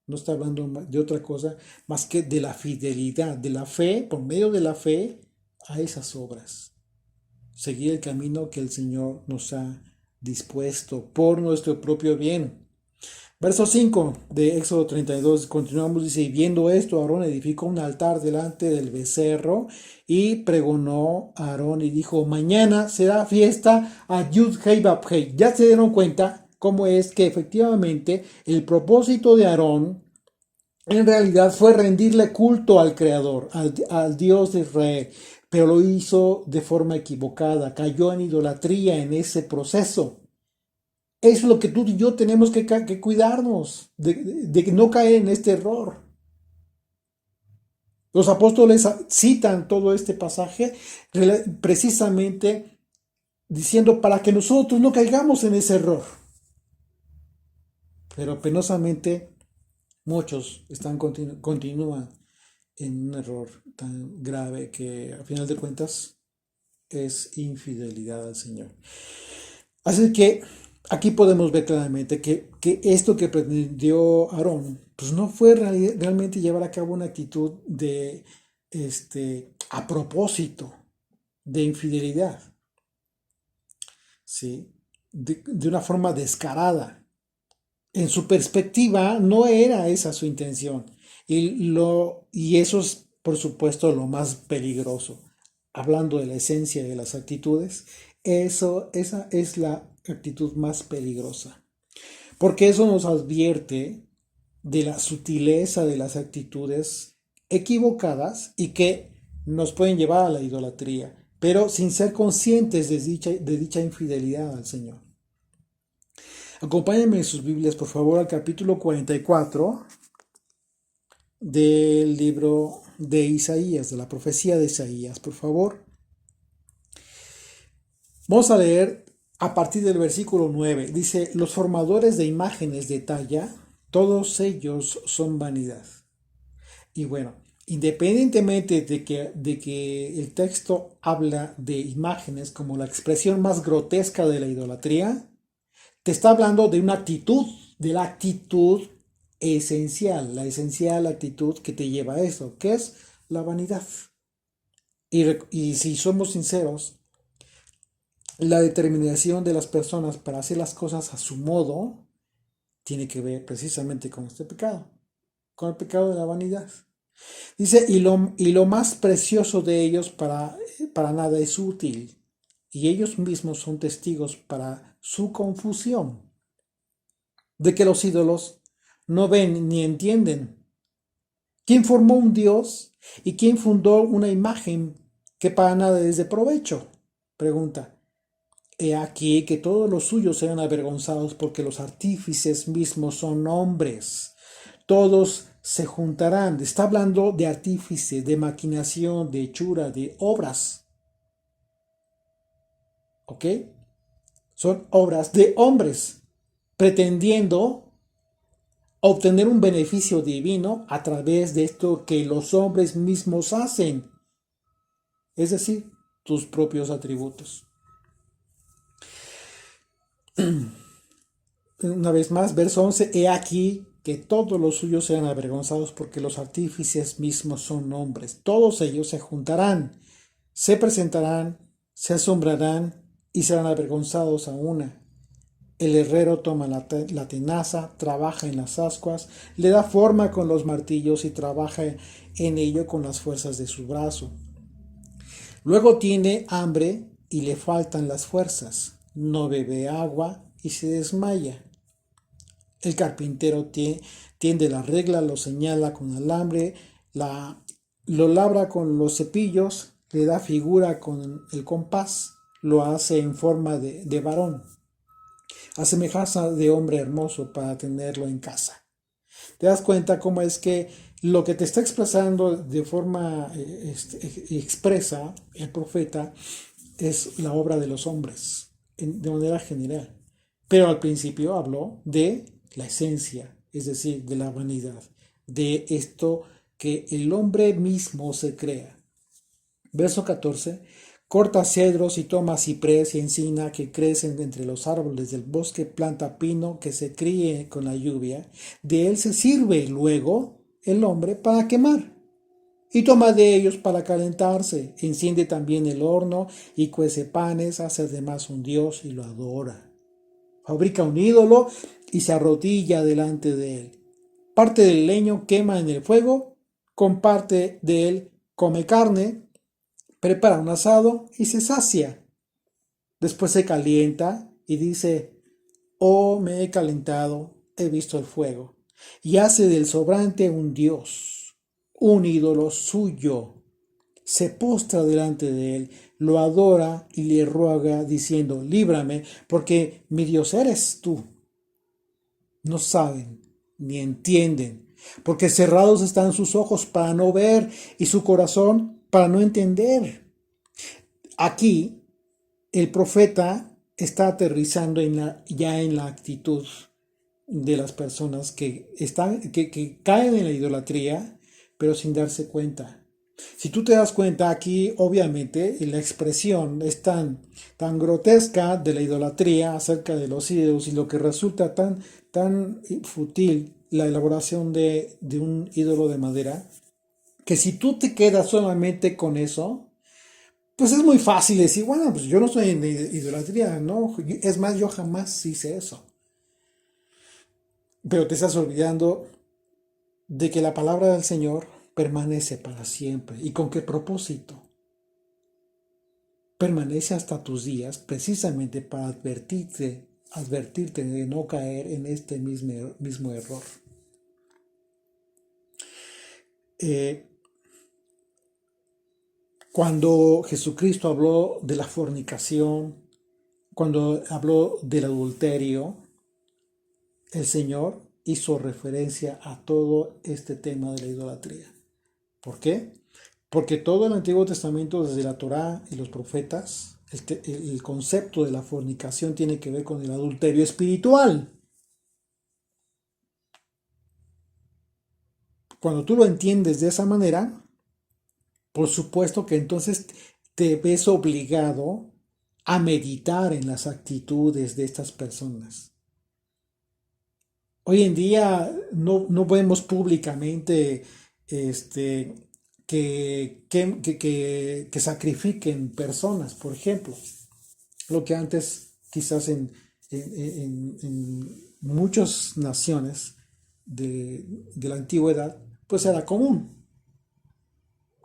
No está hablando de otra cosa más que de la fidelidad, de la fe, por medio de la fe, a esas obras. Seguir el camino que el Señor nos ha dispuesto por nuestro propio bien. Verso 5 de Éxodo 32, continuamos, dice, y viendo esto, Aarón edificó un altar delante del becerro y pregonó a Aarón y dijo, mañana será fiesta a Yud Hei Bab Hei. Ya se dieron cuenta cómo es que efectivamente el propósito de Aarón en realidad fue rendirle culto al Creador, al Dios de Israel, pero lo hizo de forma equivocada, cayó en idolatría en ese proceso. Es lo que tú y yo tenemos que cuidarnos de no caer en este error. Los apóstoles citan todo este pasaje precisamente diciendo para que nosotros no caigamos en ese error. Pero penosamente muchos continúan en un error tan grave que a final de cuentas es infidelidad al Señor. Así que aquí podemos ver claramente que esto que pretendió Aarón, pues no fue realmente llevar a cabo una actitud de, a propósito de infidelidad, ¿sí? De una forma descarada. En su perspectiva no era esa su intención. Y eso es, por supuesto, lo más peligroso. Hablando de la esencia de las actitudes, esa es la actitud más peligrosa. Porque eso nos advierte de la sutileza de las actitudes equivocadas y que nos pueden llevar a la idolatría, pero sin ser conscientes de dicha infidelidad al Señor. Acompáñenme en sus Biblias, por favor, al capítulo 44 del libro de Isaías, de la profecía de Isaías, por favor. Vamos a leer a partir del versículo 9. Dice, los formadores de imágenes de talla, todos ellos son vanidad. Y bueno, independientemente de que el texto habla de imágenes como la expresión más grotesca de la idolatría, te está hablando de una actitud, de la actitud esencial, la esencial actitud que te lleva a eso, que es la vanidad. Y si somos sinceros, la determinación de las personas para hacer las cosas a su modo tiene que ver precisamente con este pecado, con el pecado de la vanidad. Dice, y lo más precioso de ellos para nada es útil, y ellos mismos son testigos para su confusión, de que los ídolos no ven ni entienden. ¿Quién formó un Dios y quién fundó una imagen que para nada es de provecho? Pregunta. He aquí que todos los suyos sean avergonzados porque los artífices mismos son hombres. Todos se juntarán. Está hablando de artífice, de maquinación, de hechura, de obras. ¿Ok? Son obras de hombres, pretendiendo obtener un beneficio divino a través de esto que los hombres mismos hacen. Es decir, tus propios atributos. Una vez más, verso 11, he aquí que todos los suyos sean avergonzados porque los artífices mismos son hombres. Todos ellos se juntarán, se presentarán, se asombrarán y serán avergonzados a una. El herrero toma la tenaza, trabaja en las ascuas, le da forma con los martillos y trabaja en ello con las fuerzas de su brazo. Luego tiene hambre y le faltan las fuerzas, no bebe agua y se desmaya. El carpintero tiende la regla, lo señala con alambre, lo labra con los cepillos, le da figura con el compás, lo hace en forma de varón, a semejanza de hombre hermoso para tenerlo en casa. ¿Te das cuenta cómo es que lo que te está expresando de forma expresa el profeta es la obra de los hombres, de manera general? Pero al principio habló de la esencia, es decir, de la vanidad, de esto que el hombre mismo se crea. Verso 14. Corta cedros y toma ciprés y encina que crecen entre los árboles del bosque, planta pino que se críe con la lluvia. De él se sirve luego el hombre para quemar. Y toma de ellos para calentarse. Enciende también el horno y cuece panes, hace además un dios y lo adora. Fabrica un ídolo y se arrodilla delante de él. Parte del leño quema en el fuego, con parte de él come carne, prepara un asado y se sacia. Después se calienta y dice, oh, me he calentado, he visto el fuego. Y hace del sobrante un dios, un ídolo suyo. Se postra delante de él, lo adora y le ruega diciendo, líbrame, porque mi Dios eres tú. No saben ni entienden, porque cerrados están sus ojos para no ver y su corazón para no entender. Aquí el profeta está aterrizando ya en la actitud de las personas que caen en la idolatría, pero sin darse cuenta. Si tú te das cuenta, aquí obviamente la expresión es tan grotesca de la idolatría acerca de los ídolos y lo que resulta tan fútil la elaboración de un ídolo de madera, que si tú te quedas solamente con eso, pues es muy fácil decir, bueno, pues yo no estoy en idolatría, ¿no? Es más, yo jamás hice eso. Pero te estás olvidando de que la palabra del Señor permanece para siempre. ¿Y con qué propósito? Permanece hasta tus días precisamente para advertirte de no caer en este mismo error. Cuando Jesucristo habló de la fornicación, cuando habló del adulterio, el Señor hizo referencia a todo este tema de la idolatría. ¿Por qué? Porque todo el Antiguo Testamento, desde la Torá y los profetas, el concepto de la fornicación tiene que ver con el adulterio espiritual. Cuando tú lo entiendes de esa manera, por supuesto que entonces te ves obligado a meditar en las actitudes de estas personas. Hoy en día no vemos públicamente que sacrifiquen personas, por ejemplo. Lo que antes quizás en muchas naciones de la antigüedad, pues era común,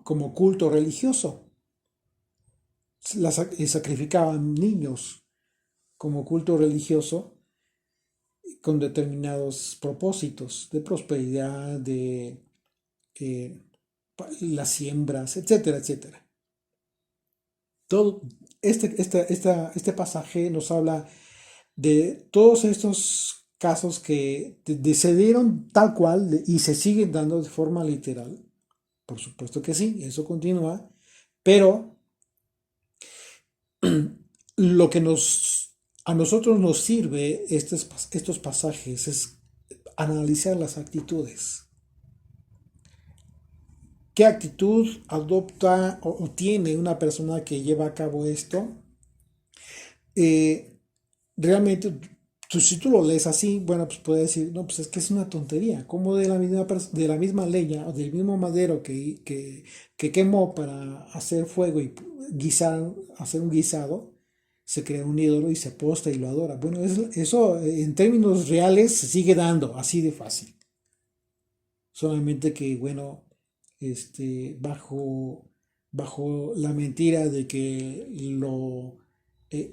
como culto religioso. Sacrificaban niños como culto religioso con determinados propósitos de prosperidad, de las siembras, etcétera, etcétera. Todo este pasaje nos habla de todos estos casos que se dieron tal cual y se siguen dando de forma literal. Por supuesto que sí, eso continúa, pero lo que a nosotros nos sirve estos pasajes es analizar las actitudes. ¿Qué actitud adopta o tiene una persona que lleva a cabo esto? realmente, si tú lo lees así, bueno, pues puedes decir, no, pues es que es una tontería. Como de la misma leña o del mismo madero que quemó para hacer fuego y guisar, hacer un guisado, se crea un ídolo y se posta y lo adora. Bueno, eso en términos reales se sigue dando, así de fácil. Solamente que, bueno, bajo la mentira de que lo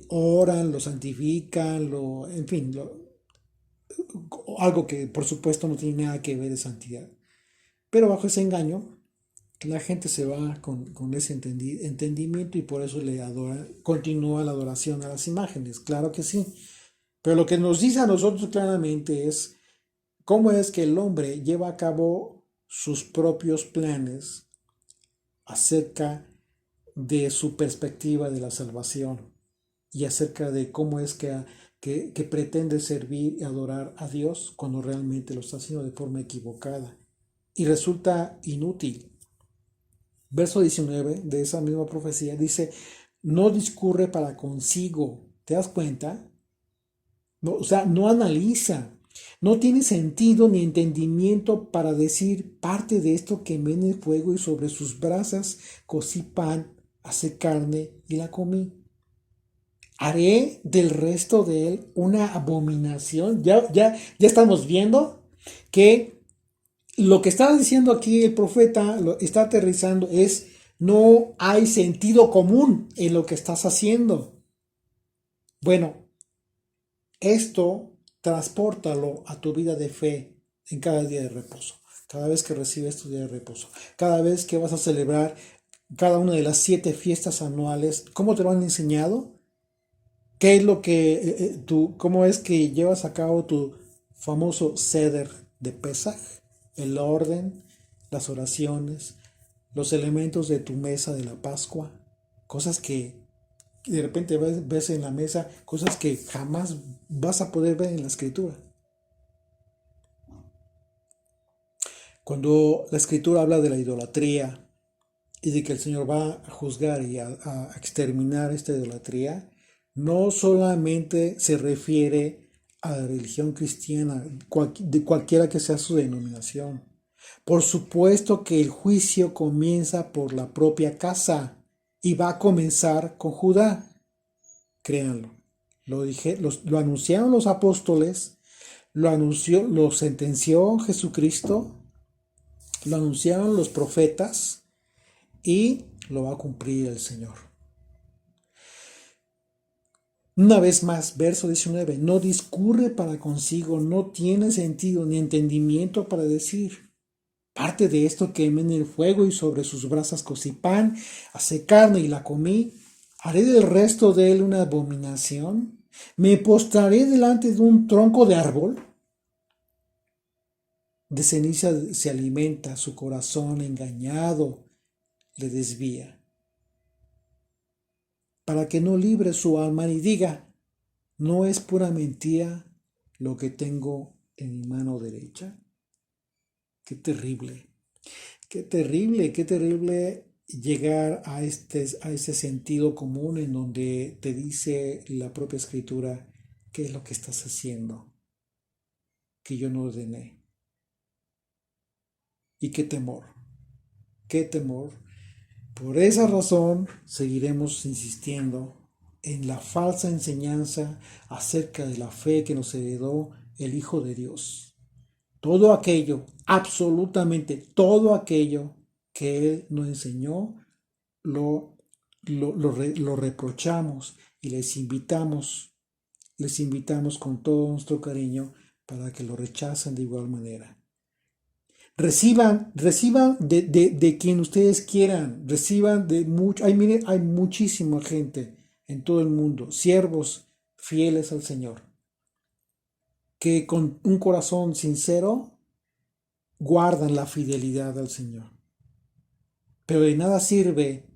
oran, lo santifican, en fin, algo que por supuesto no tiene nada que ver de santidad. Pero bajo ese engaño, la gente se va con ese entendimiento y por eso continúa la adoración a las imágenes. Claro que sí. Pero lo que nos dice a nosotros claramente es cómo es que el hombre lleva a cabo sus propios planes acerca de su perspectiva de la salvación y acerca de cómo es que pretende servir y adorar a Dios cuando realmente lo está haciendo de forma equivocada y resulta inútil. Verso 19 de esa misma profecía dice, no discurre para consigo, ¿te das cuenta? No, o sea, no analiza, no tiene sentido ni entendimiento para decir parte de esto quemé en el fuego y sobre sus brasas cocí pan, hace carne y la comí. Haré del resto de él una abominación. Ya estamos viendo que lo que está diciendo aquí el profeta, lo está aterrizando, es no hay sentido común en lo que estás haciendo. Bueno, esto transpórtalo a tu vida de fe en cada día de reposo, cada vez que recibes tu día de reposo, cada vez que vas a celebrar cada una de las 7 fiestas anuales. ¿Cómo te lo han enseñado? ¿Qué es lo que cómo es que llevas a cabo tu famoso Seder de Pesaj? El orden, las oraciones, los elementos de tu mesa de la Pascua, cosas que de repente ves en la mesa, cosas que jamás vas a poder ver en la escritura. Cuando la escritura habla de la idolatría y de que el Señor va a juzgar y a exterminar esta idolatría, no solamente se refiere a la religión cristiana, de cualquiera que sea su denominación. Por supuesto que el juicio comienza por la propia casa y va a comenzar con Judá. Créanlo. Lo anunciaron los apóstoles, lo sentenció Jesucristo, lo anunciaron los profetas y lo va a cumplir el Señor. Una vez más, verso 19, no discurre para consigo, no tiene sentido ni entendimiento para decir. Parte de esto quemé en el fuego y sobre sus brasas cocí pan, hacé carne y la comí. ¿Haré del resto de él una abominación? ¿Me postraré delante de un tronco de árbol? De ceniza se alimenta, su corazón engañado le desvía. Para que no libre su alma ni diga, ¿no es pura mentira lo que tengo en mi mano derecha? Qué terrible, qué terrible llegar a ese sentido común en donde te dice la propia escritura qué es lo que estás haciendo, que yo no ordené. Y qué temor, qué temor. Por esa razón seguiremos insistiendo en la falsa enseñanza acerca de la fe que nos heredó el Hijo de Dios. Todo aquello, absolutamente todo aquello que Él nos enseñó, lo reprochamos y les invitamos con todo nuestro cariño para que lo rechacen de igual manera. Reciban de quien ustedes quieran, reciban de mucho. Miren, hay muchísima gente en todo el mundo, siervos fieles al Señor, que con un corazón sincero guardan la fidelidad al Señor. Pero de nada sirve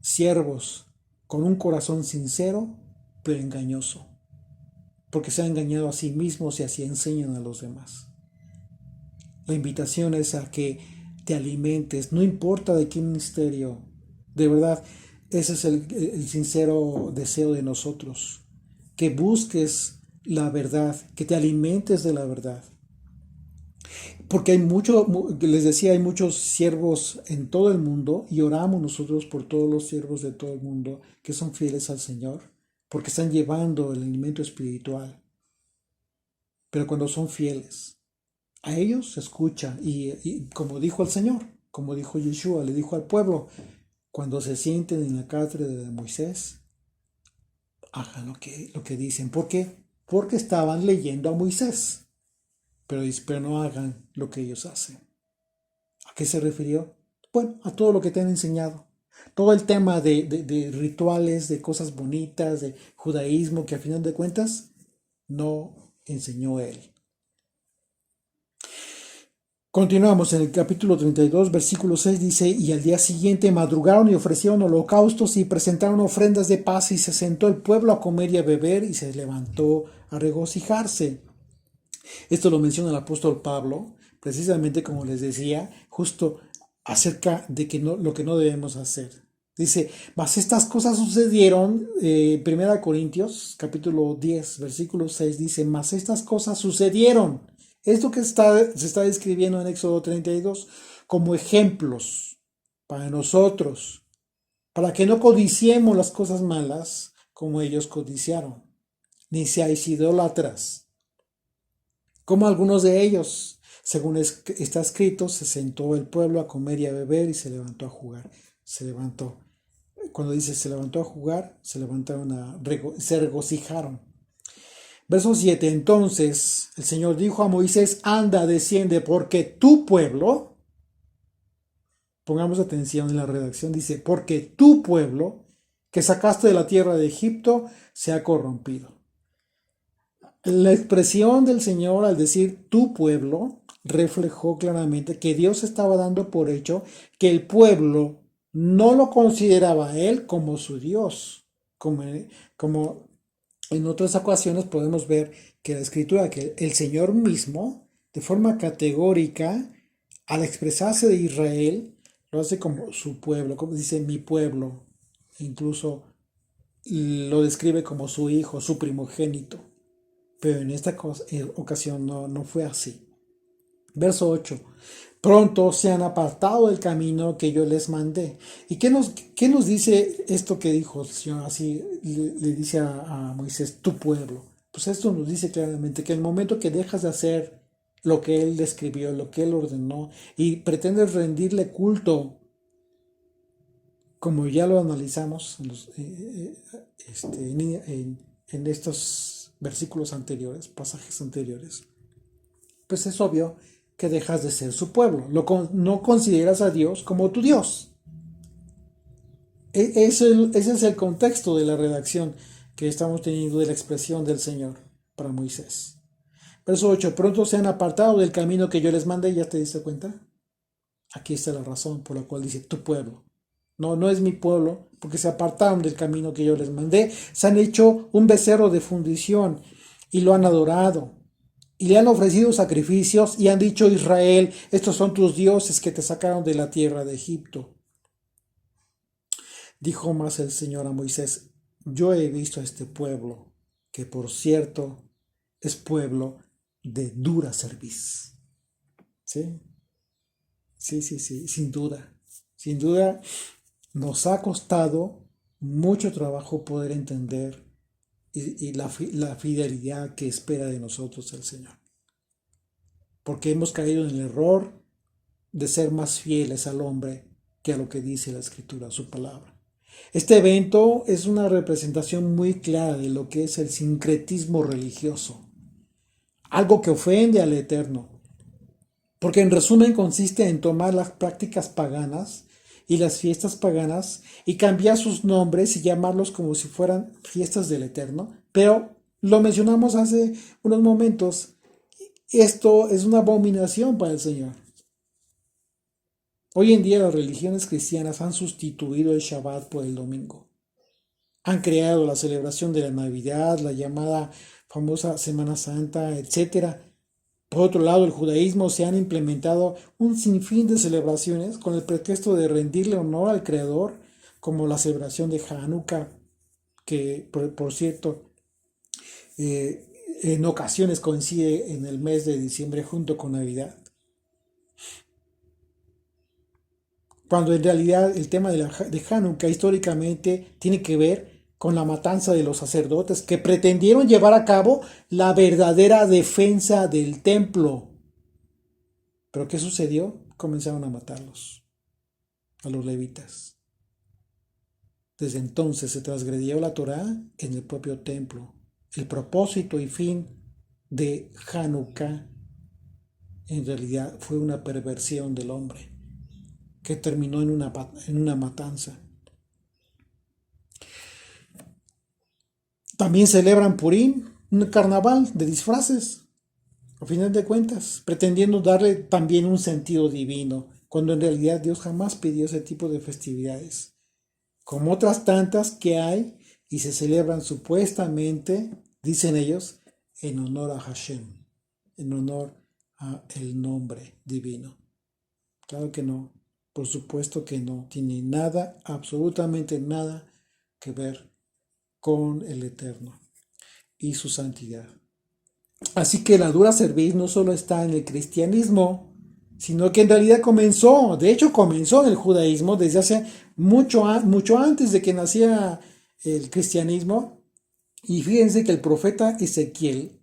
siervos con un corazón sincero, pero engañoso, porque se han engañado a sí mismos y así enseñan a los demás. La invitación es a que te alimentes, no importa de qué ministerio. De verdad, ese es el sincero deseo de nosotros. Que busques la verdad, que te alimentes de la verdad. Porque hay mucho, les decía, hay muchos siervos en todo el mundo y oramos nosotros por todos los siervos de todo el mundo que son fieles al Señor, porque están llevando el alimento espiritual. Pero cuando son fieles, a ellos se escucha y como dijo el Señor, como dijo Yeshua, le dijo al pueblo, cuando se sienten en la cátedra de Moisés, hagan lo que dicen. ¿Por qué? Porque estaban leyendo a Moisés. Pero no hagan lo que ellos hacen. ¿A qué se refirió? Bueno, a todo lo que te han enseñado. Todo el tema de rituales, de cosas bonitas, de judaísmo, que a final de cuentas no enseñó él. Continuamos en el capítulo 32, versículo 6 dice, y al día siguiente madrugaron y ofrecieron holocaustos y presentaron ofrendas de paz y se sentó el pueblo a comer y a beber y se levantó a regocijarse. Esto lo menciona el apóstol Pablo, precisamente como les decía, justo acerca de que lo que no debemos hacer. Dice, mas estas cosas sucedieron, 1 Corintios capítulo 10, versículo 6 dice, mas estas cosas sucedieron. Esto que se está describiendo en Éxodo 32 como ejemplos para nosotros, para que no codiciemos las cosas malas como ellos codiciaron, ni seáis idólatras. Como algunos de ellos, según está escrito, se sentó el pueblo a comer y a beber y se levantó a jugar. Se levantó. Cuando dice se levantó a jugar, se levantaron se regocijaron. Verso 7. Entonces el Señor dijo a Moisés, anda, desciende, porque tu pueblo, pongamos atención en la redacción, dice, porque tu pueblo, que sacaste de la tierra de Egipto, se ha corrompido. La expresión del Señor al decir tu pueblo reflejó claramente que Dios estaba dando por hecho que el pueblo no lo consideraba a él como su Dios, como en otras ocasiones podemos ver que la escritura, que el Señor mismo, de forma categórica, al expresarse de Israel, lo hace como su pueblo, como dice mi pueblo, incluso lo describe como su hijo, su primogénito. Pero en esta ocasión no fue así. Verso 8. Pronto se han apartado del camino que yo les mandé. ¿Y qué nos dice esto que dijo el Señor? Así le dice a Moisés, tu pueblo. Pues esto nos dice claramente que el momento que dejas de hacer lo que Él describió, lo que Él ordenó, y pretendes rendirle culto, como ya lo analizamos en estos versículos anteriores, pasajes anteriores, pues es obvio que dejas de ser su pueblo. No consideras a Dios como tu Dios. Ese es el contexto de la redacción que estamos teniendo de la expresión del Señor para Moisés. Verso 8. Pronto se han apartado del camino que yo les mandé. ¿Ya te diste cuenta? Aquí está la razón por la cual dice tu pueblo. No es mi pueblo, porque se apartaron del camino que yo les mandé. Se han hecho un becerro de fundición y lo han adorado. Y le han ofrecido sacrificios y han dicho, Israel, estos son tus dioses que te sacaron de la tierra de Egipto. Dijo más el Señor a Moisés, yo he visto a este pueblo, que por cierto es pueblo de dura cerviz. ¿Sí? Sí, sin duda. Sin duda nos ha costado mucho trabajo poder entender y la fidelidad que espera de nosotros el Señor. Porque hemos caído en el error de ser más fieles al hombre que a lo que dice la Escritura, su palabra. Este evento es una representación muy clara de lo que es el sincretismo religioso, algo que ofende al Eterno, porque en resumen consiste en tomar las prácticas paganas y las fiestas paganas y cambiar sus nombres y llamarlos como si fueran fiestas del Eterno, pero lo mencionamos hace unos momentos, esto es una abominación para el Señor. Hoy en día las religiones cristianas han sustituido el Shabbat por el domingo. Han creado la celebración de la Navidad, la llamada famosa Semana Santa, etc. Por otro lado, el judaísmo se han implementado un sinfín de celebraciones con el pretexto de rendirle honor al Creador, como la celebración de Hanukkah, que por cierto en ocasiones coincide en el mes de diciembre junto con Navidad, cuando en realidad el tema de Hanukkah históricamente tiene que ver con la matanza de los sacerdotes que pretendieron llevar a cabo la verdadera defensa del templo. ¿Pero qué sucedió? Comenzaron a matarlos, a los levitas. Desde entonces se transgredió la Torá en el propio templo. El propósito y fin de Hanukkah en realidad fue una perversión del hombre que terminó en una matanza. También celebran Purim, un carnaval de disfraces, a final de cuentas, pretendiendo darle también un sentido divino, cuando en realidad Dios jamás pidió ese tipo de festividades, como otras tantas que hay y se celebran supuestamente, dicen ellos, en honor a Hashem, en honor a el nombre divino. Claro que no, por supuesto que no, tiene nada, absolutamente nada que ver con el Eterno y su santidad. Así que la dura cerviz no solo está en el cristianismo, sino que en realidad comenzó en el judaísmo desde hace mucho antes de que naciera el cristianismo. Y fíjense que el profeta Ezequiel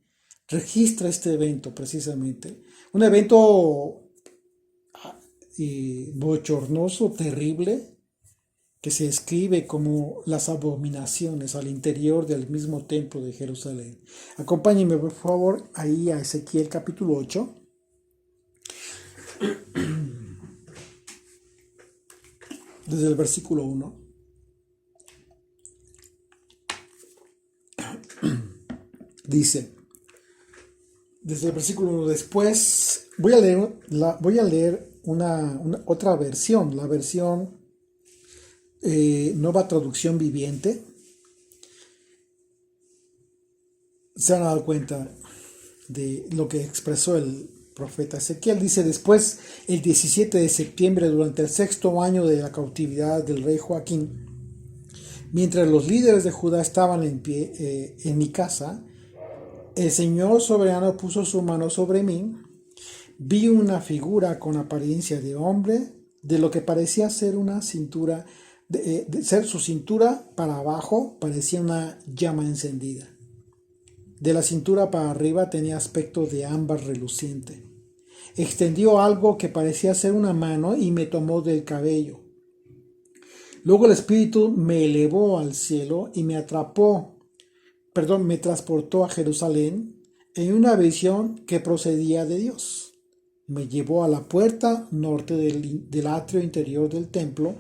registra este evento precisamente, un evento bochornoso, terrible, que se escribe como las abominaciones al interior del mismo templo de Jerusalén. Acompáñenme por favor ahí a Ezequiel capítulo 8. Desde el versículo 1. Dice, desde el versículo 1, después voy a leer una otra versión, la versión Nueva Traducción Viviente. Se han dado cuenta de lo que expresó el profeta Ezequiel. Dice, después, el 17 de septiembre, durante el 6º año de la cautividad del rey Joaquín, mientras los líderes de Judá estaban en pie en mi casa, el Señor soberano puso su mano sobre mí. Vi una figura con apariencia de hombre, de lo que parecía ser una cintura, ser su cintura para abajo parecía una llama encendida. De la cintura para arriba tenía aspecto de ámbar reluciente. Extendió algo que parecía ser una mano y me tomó del cabello. Luego el Espíritu me elevó al cielo y me transportó a Jerusalén en una visión que procedía de Dios. Me llevó a la puerta norte del atrio interior del templo,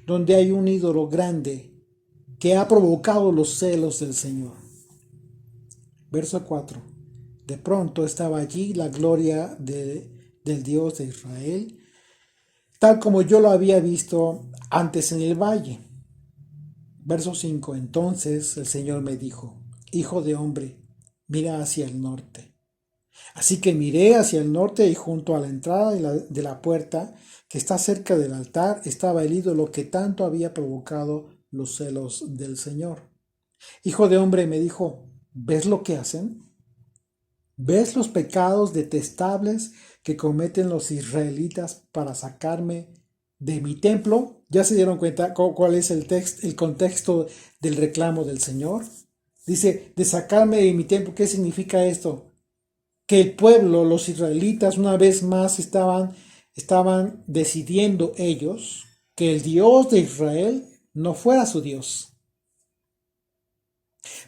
donde hay un ídolo grande que ha provocado los celos del Señor. Verso 4. De pronto estaba allí la gloria del Dios de Israel, tal como yo lo había visto antes en el valle. Verso 5. Entonces el Señor me dijo, hijo de hombre, mira hacia el norte. Así que miré hacia el norte y junto a la entrada de la puerta que está cerca del altar estaba el ídolo que tanto había provocado los celos del Señor. Hijo de hombre, me dijo, ¿ves lo que hacen? ¿Ves los pecados detestables que cometen los israelitas para sacarme de mi templo? ¿Ya se dieron cuenta cuál es el contexto del reclamo del Señor? Dice, de sacarme de mi templo. ¿Qué significa esto? Que el pueblo, los israelitas, una vez más estaban decidiendo ellos que el Dios de Israel no fuera su Dios.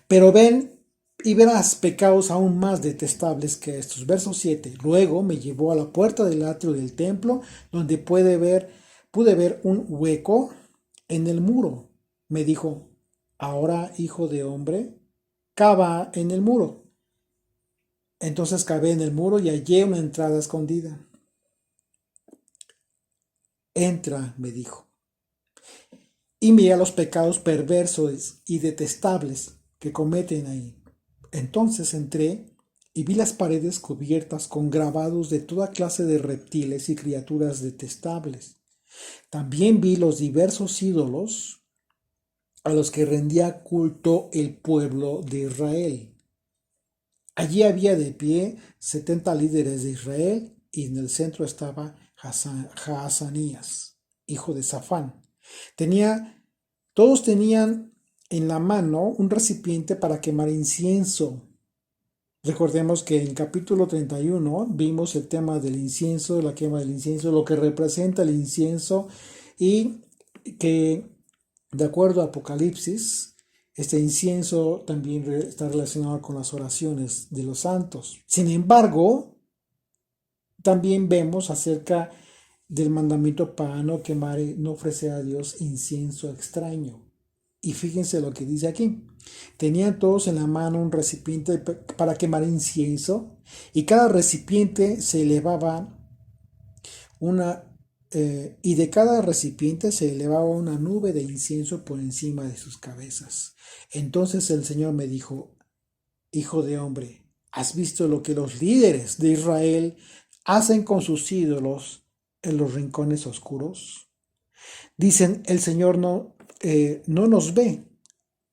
Pero ven y verás pecados aún más detestables que estos. Verso 7. Luego me llevó a la puerta del atrio del templo, donde pude ver un hueco en el muro. Me dijo, ahora, hijo de hombre, cava en el muro. Entonces cavé en el muro y hallé una entrada escondida. Entra, me dijo, y mira los pecados perversos y detestables que cometen ahí. Entonces entré y vi las paredes cubiertas con grabados de toda clase de reptiles y criaturas detestables. También vi los diversos ídolos a los que rendía culto el pueblo de Israel. Allí había de pie 70 líderes de Israel y en el centro estaba Jaazanías, hijo de Safán. Todos tenían en la mano un recipiente para quemar incienso. Recordemos que en el capítulo 31 vimos el tema del incienso, la quema del incienso, lo que representa el incienso y que de acuerdo a Apocalipsis, este incienso también está relacionado con las oraciones de los santos. Sin embargo, también vemos acerca del mandamiento para no quemar, no ofrecer a Dios incienso extraño. Y fíjense lo que dice aquí. Tenían todos en la mano un recipiente para quemar incienso y cada recipiente se elevaba y de cada recipiente se elevaba una nube de incienso por encima de sus cabezas. Entonces el Señor me dijo, hijo de hombre, ¿has visto lo que los líderes de Israel hacen con sus ídolos en los rincones oscuros? Dicen, el Señor no nos ve,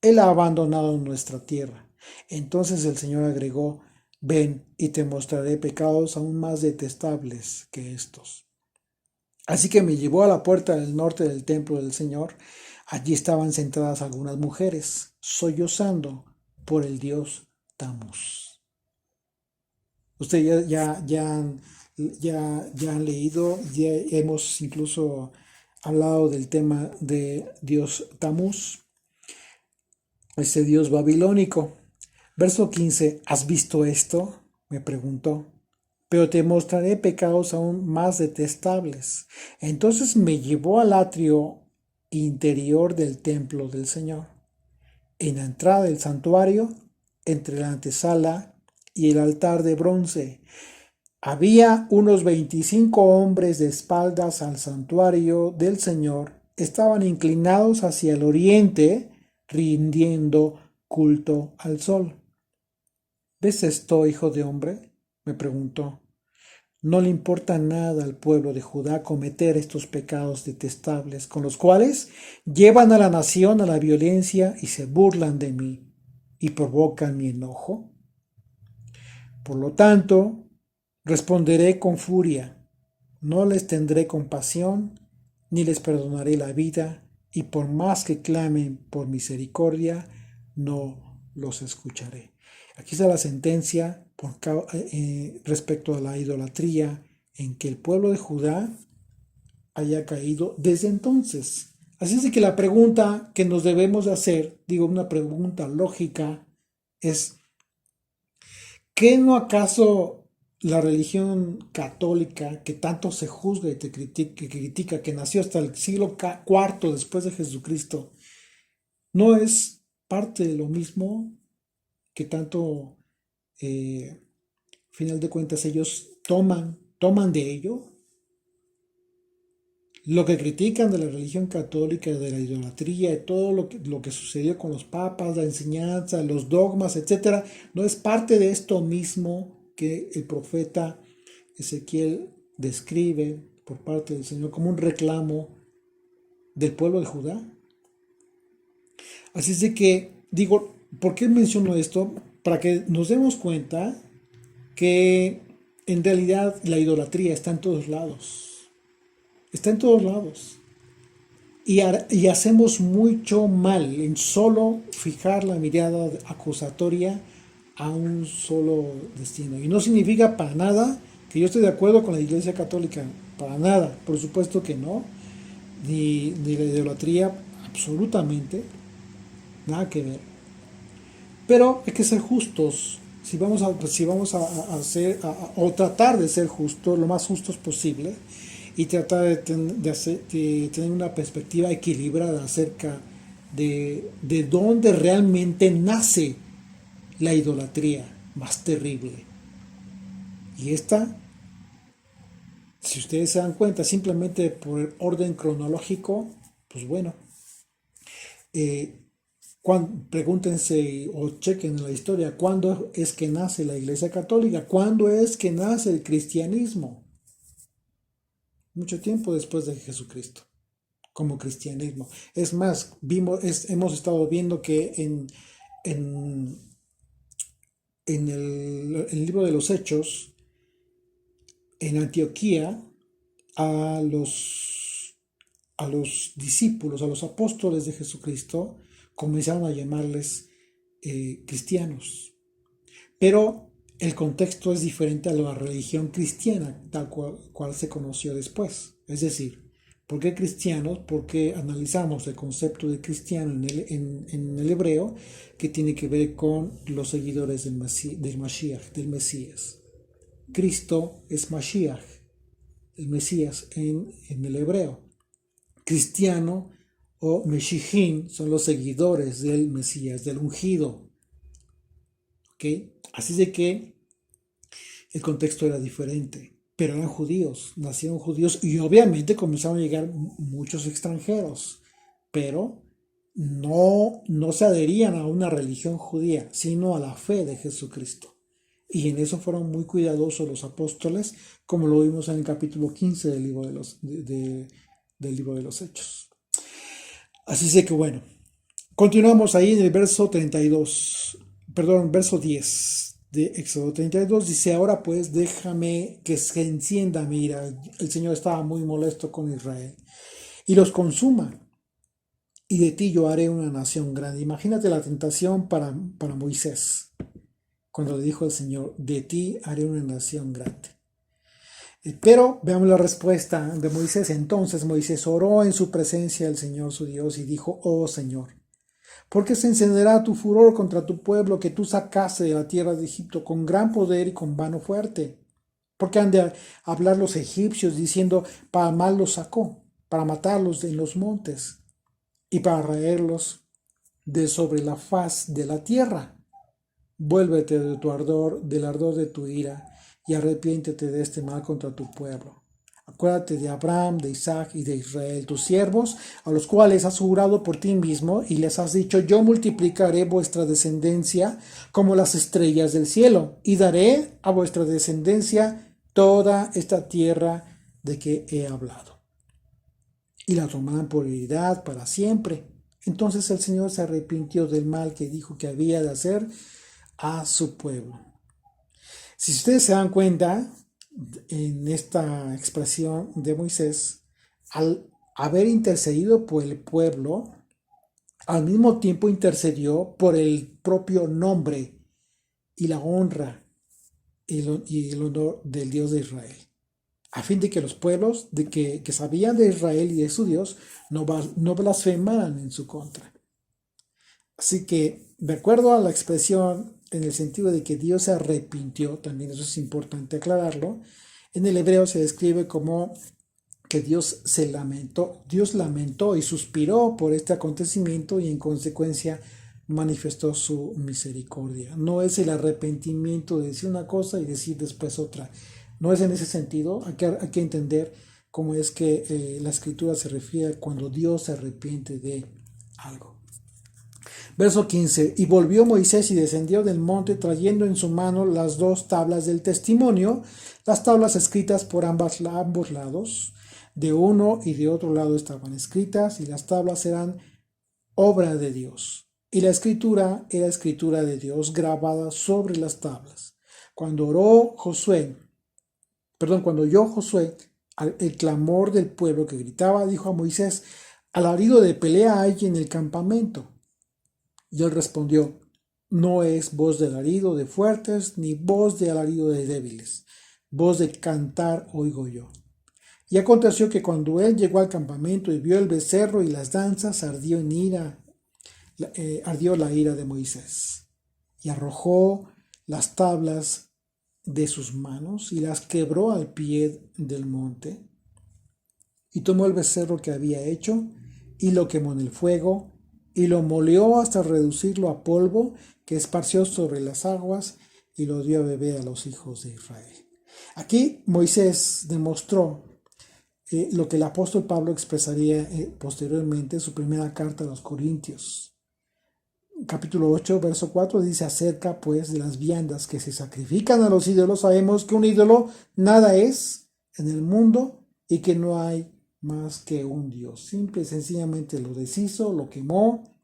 Él ha abandonado nuestra tierra. Entonces el Señor agregó, ven y te mostraré pecados aún más detestables que estos. Así que me llevó a la puerta del norte del templo del Señor. Allí estaban sentadas algunas mujeres, sollozando por el dios Tamuz. Ustedes ya han leído, ya hemos incluso hablado del tema de dios Tamuz, ese dios babilónico. Verso 15, ¿has visto esto? Me preguntó. Pero te mostraré pecados aún más detestables. Entonces me llevó al atrio interior del templo del Señor. En la entrada del santuario, entre la antesala y el altar de bronce, había unos 25 hombres de espaldas al santuario del Señor. Estaban inclinados hacia el oriente, rindiendo culto al sol. ¿Ves esto, hijo de hombre? Me preguntó. No le importa nada al pueblo de Judá cometer estos pecados detestables, con los cuales llevan a la nación a la violencia y se burlan de mí y provocan mi enojo. Por lo tanto, responderé con furia, no les tendré compasión, ni les perdonaré la vida, y por más que clamen por misericordia, no los escucharé. Aquí está la sentencia respecto a la idolatría en que el pueblo de Judá haya caído desde entonces. Así es de que la pregunta que nos debemos de hacer, digo una pregunta lógica, es ¿qué no acaso la religión católica que tanto se juzga y que critica, que nació hasta el siglo IV después de Jesucristo, no es parte de lo mismo que tanto final de cuentas ellos toman de ello? Lo que critican de la religión católica, de la idolatría, de todo lo que sucedió con los papas, la enseñanza, los dogmas, etcétera, no es parte de esto mismo que el profeta Ezequiel describe por parte del Señor como un reclamo del pueblo de Judá. Así es de que, digo, ¿por qué menciono esto? Para que nos demos cuenta que en realidad la idolatría está en todos lados. Está en todos lados. Y hacemos mucho mal en solo fijar la mirada acusatoria a un solo destino. Y no significa para nada que yo esté de acuerdo con la Iglesia Católica. Para nada. Por supuesto que no. Ni la idolatría, absolutamente. Nada que ver. Pero hay que ser justos. Si vamos a hacer o tratar de ser justos, lo más justos posible, y tratar de tener una perspectiva equilibrada acerca de dónde realmente nace la idolatría más terrible. Y esta, si ustedes se dan cuenta, simplemente por el orden cronológico, pues bueno, pregúntense o chequen la historia, ¿cuándo es que nace la Iglesia Católica? ¿Cuándo es que nace el cristianismo? Mucho tiempo después de Jesucristo, como cristianismo. Es más, hemos estado viendo que en en el libro de los Hechos, en Antioquía, a los discípulos, a los apóstoles de Jesucristo, comenzaron a llamarles cristianos. Pero el contexto es diferente a la religión cristiana, tal cual se conoció después. Es decir, ¿por qué cristianos? Porque analizamos el concepto de cristiano en el hebreo, que tiene que ver con los seguidores del Mashiach, del Mesías. Cristo es Mashiach, el Mesías en el hebreo. Cristiano o Meshijim son los seguidores del Mesías, del ungido. ¿Okay? Así de que el contexto era diferente, pero eran judíos, nacieron judíos y obviamente comenzaron a llegar muchos extranjeros, pero no se adherían a una religión judía, sino a la fe de Jesucristo. Y en eso fueron muy cuidadosos los apóstoles, como lo vimos en el capítulo 15 del libro del libro de los Hechos. Así es que bueno, continuamos ahí en el verso 32, perdón, verso 10 de Éxodo 32, dice: ahora pues déjame que se encienda mi ira. El Señor estaba muy molesto con Israel y los consuma, y de ti yo haré una nación grande. Imagínate la tentación para Moisés, cuando le dijo el Señor: de ti haré una nación grande. Pero veamos la respuesta de Moisés. Entonces Moisés oró en su presencia al Señor su Dios y dijo: oh Señor, ¿por qué se encenderá tu furor contra tu pueblo que tú sacaste de la tierra de Egipto con gran poder y con mano fuerte? Porque han de hablar los egipcios diciendo: para mal los sacó, para matarlos en los montes y para raerlos de sobre la faz de la tierra. Vuélvete de tu ardor, del ardor de tu ira, y arrepiéntete de este mal contra tu pueblo. Acuérdate de Abraham, de Isaac y de Israel, tus siervos, a los cuales has jurado por ti mismo, y les has dicho: yo multiplicaré vuestra descendencia como las estrellas del cielo, y daré a vuestra descendencia toda esta tierra de que he hablado. Y la tomarán por heredad para siempre. Entonces el Señor se arrepintió del mal que dijo que había de hacer a su pueblo. Si ustedes se dan cuenta, en esta expresión de Moisés, al haber intercedido por el pueblo, al mismo tiempo intercedió por el propio nombre y la honra y el honor del Dios de Israel, a fin de que los pueblos que sabían de Israel y de su Dios no blasfemaran en su contra. Así que, de acuerdo a la expresión en el sentido de que Dios se arrepintió, también eso es importante aclararlo, en el hebreo se describe como que Dios lamentó y suspiró por este acontecimiento y en consecuencia manifestó su misericordia. No es el arrepentimiento de decir una cosa y decir después otra. No es en ese sentido. Hay que entender cómo es que la escritura se refiere cuando Dios se arrepiente de algo. Verso 15: y volvió Moisés y descendió del monte trayendo en su mano las 2 tablas del testimonio, las tablas escritas por ambos lados, de uno y de otro lado estaban escritas, y las tablas eran obra de Dios, y la escritura era escritura de Dios grabada sobre las tablas. Cuando oyó Josué el clamor del pueblo que gritaba, dijo a Moisés: alarido de pelea hay en el campamento. Y él respondió: no es voz de alarido de fuertes, ni voz de alarido de débiles. Voz de cantar oigo yo. Y aconteció que cuando él llegó al campamento y vio el becerro y las danzas, ardió la ira de Moisés. Y arrojó las tablas de sus manos y las quebró al pie del monte. Y tomó el becerro que había hecho y lo quemó en el fuego, y lo molió hasta reducirlo a polvo, que esparció sobre las aguas, y lo dio a beber a los hijos de Israel. Aquí Moisés demostró lo que el apóstol Pablo expresaría posteriormente en su primera carta a los Corintios. Capítulo 8, verso 4 dice: acerca pues de las viandas que se sacrifican a los ídolos, sabemos que un ídolo nada es en el mundo y que no hay más que un Dios. Simple y sencillamente lo deshizo, lo quemó,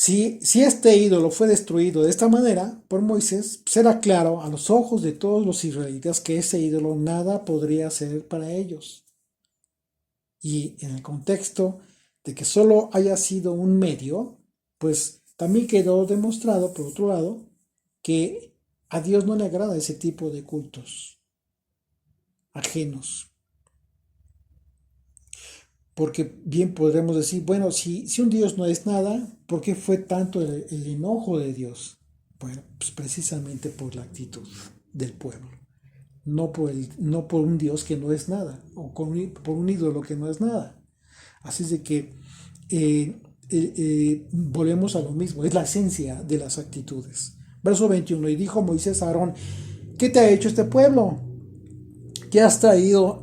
Si este ídolo fue destruido de esta manera por Moisés, será claro a los ojos de todos los israelitas que ese ídolo nada podría hacer para ellos. Y en el contexto de que solo haya sido un medio, pues también quedó demostrado, por otro lado, que a Dios no le agrada ese tipo de cultos ajenos. Porque bien podremos decir, bueno, si un Dios no es nada, ¿por qué fue tanto el enojo de Dios? Bueno, pues precisamente por la actitud del pueblo, no por un Dios que no es nada, o por un ídolo que no es nada. Así es de que volvemos a lo mismo, es la esencia de las actitudes. Verso 21, y dijo Moisés a Aarón, ¿qué te ha hecho este pueblo? ¿Qué has traído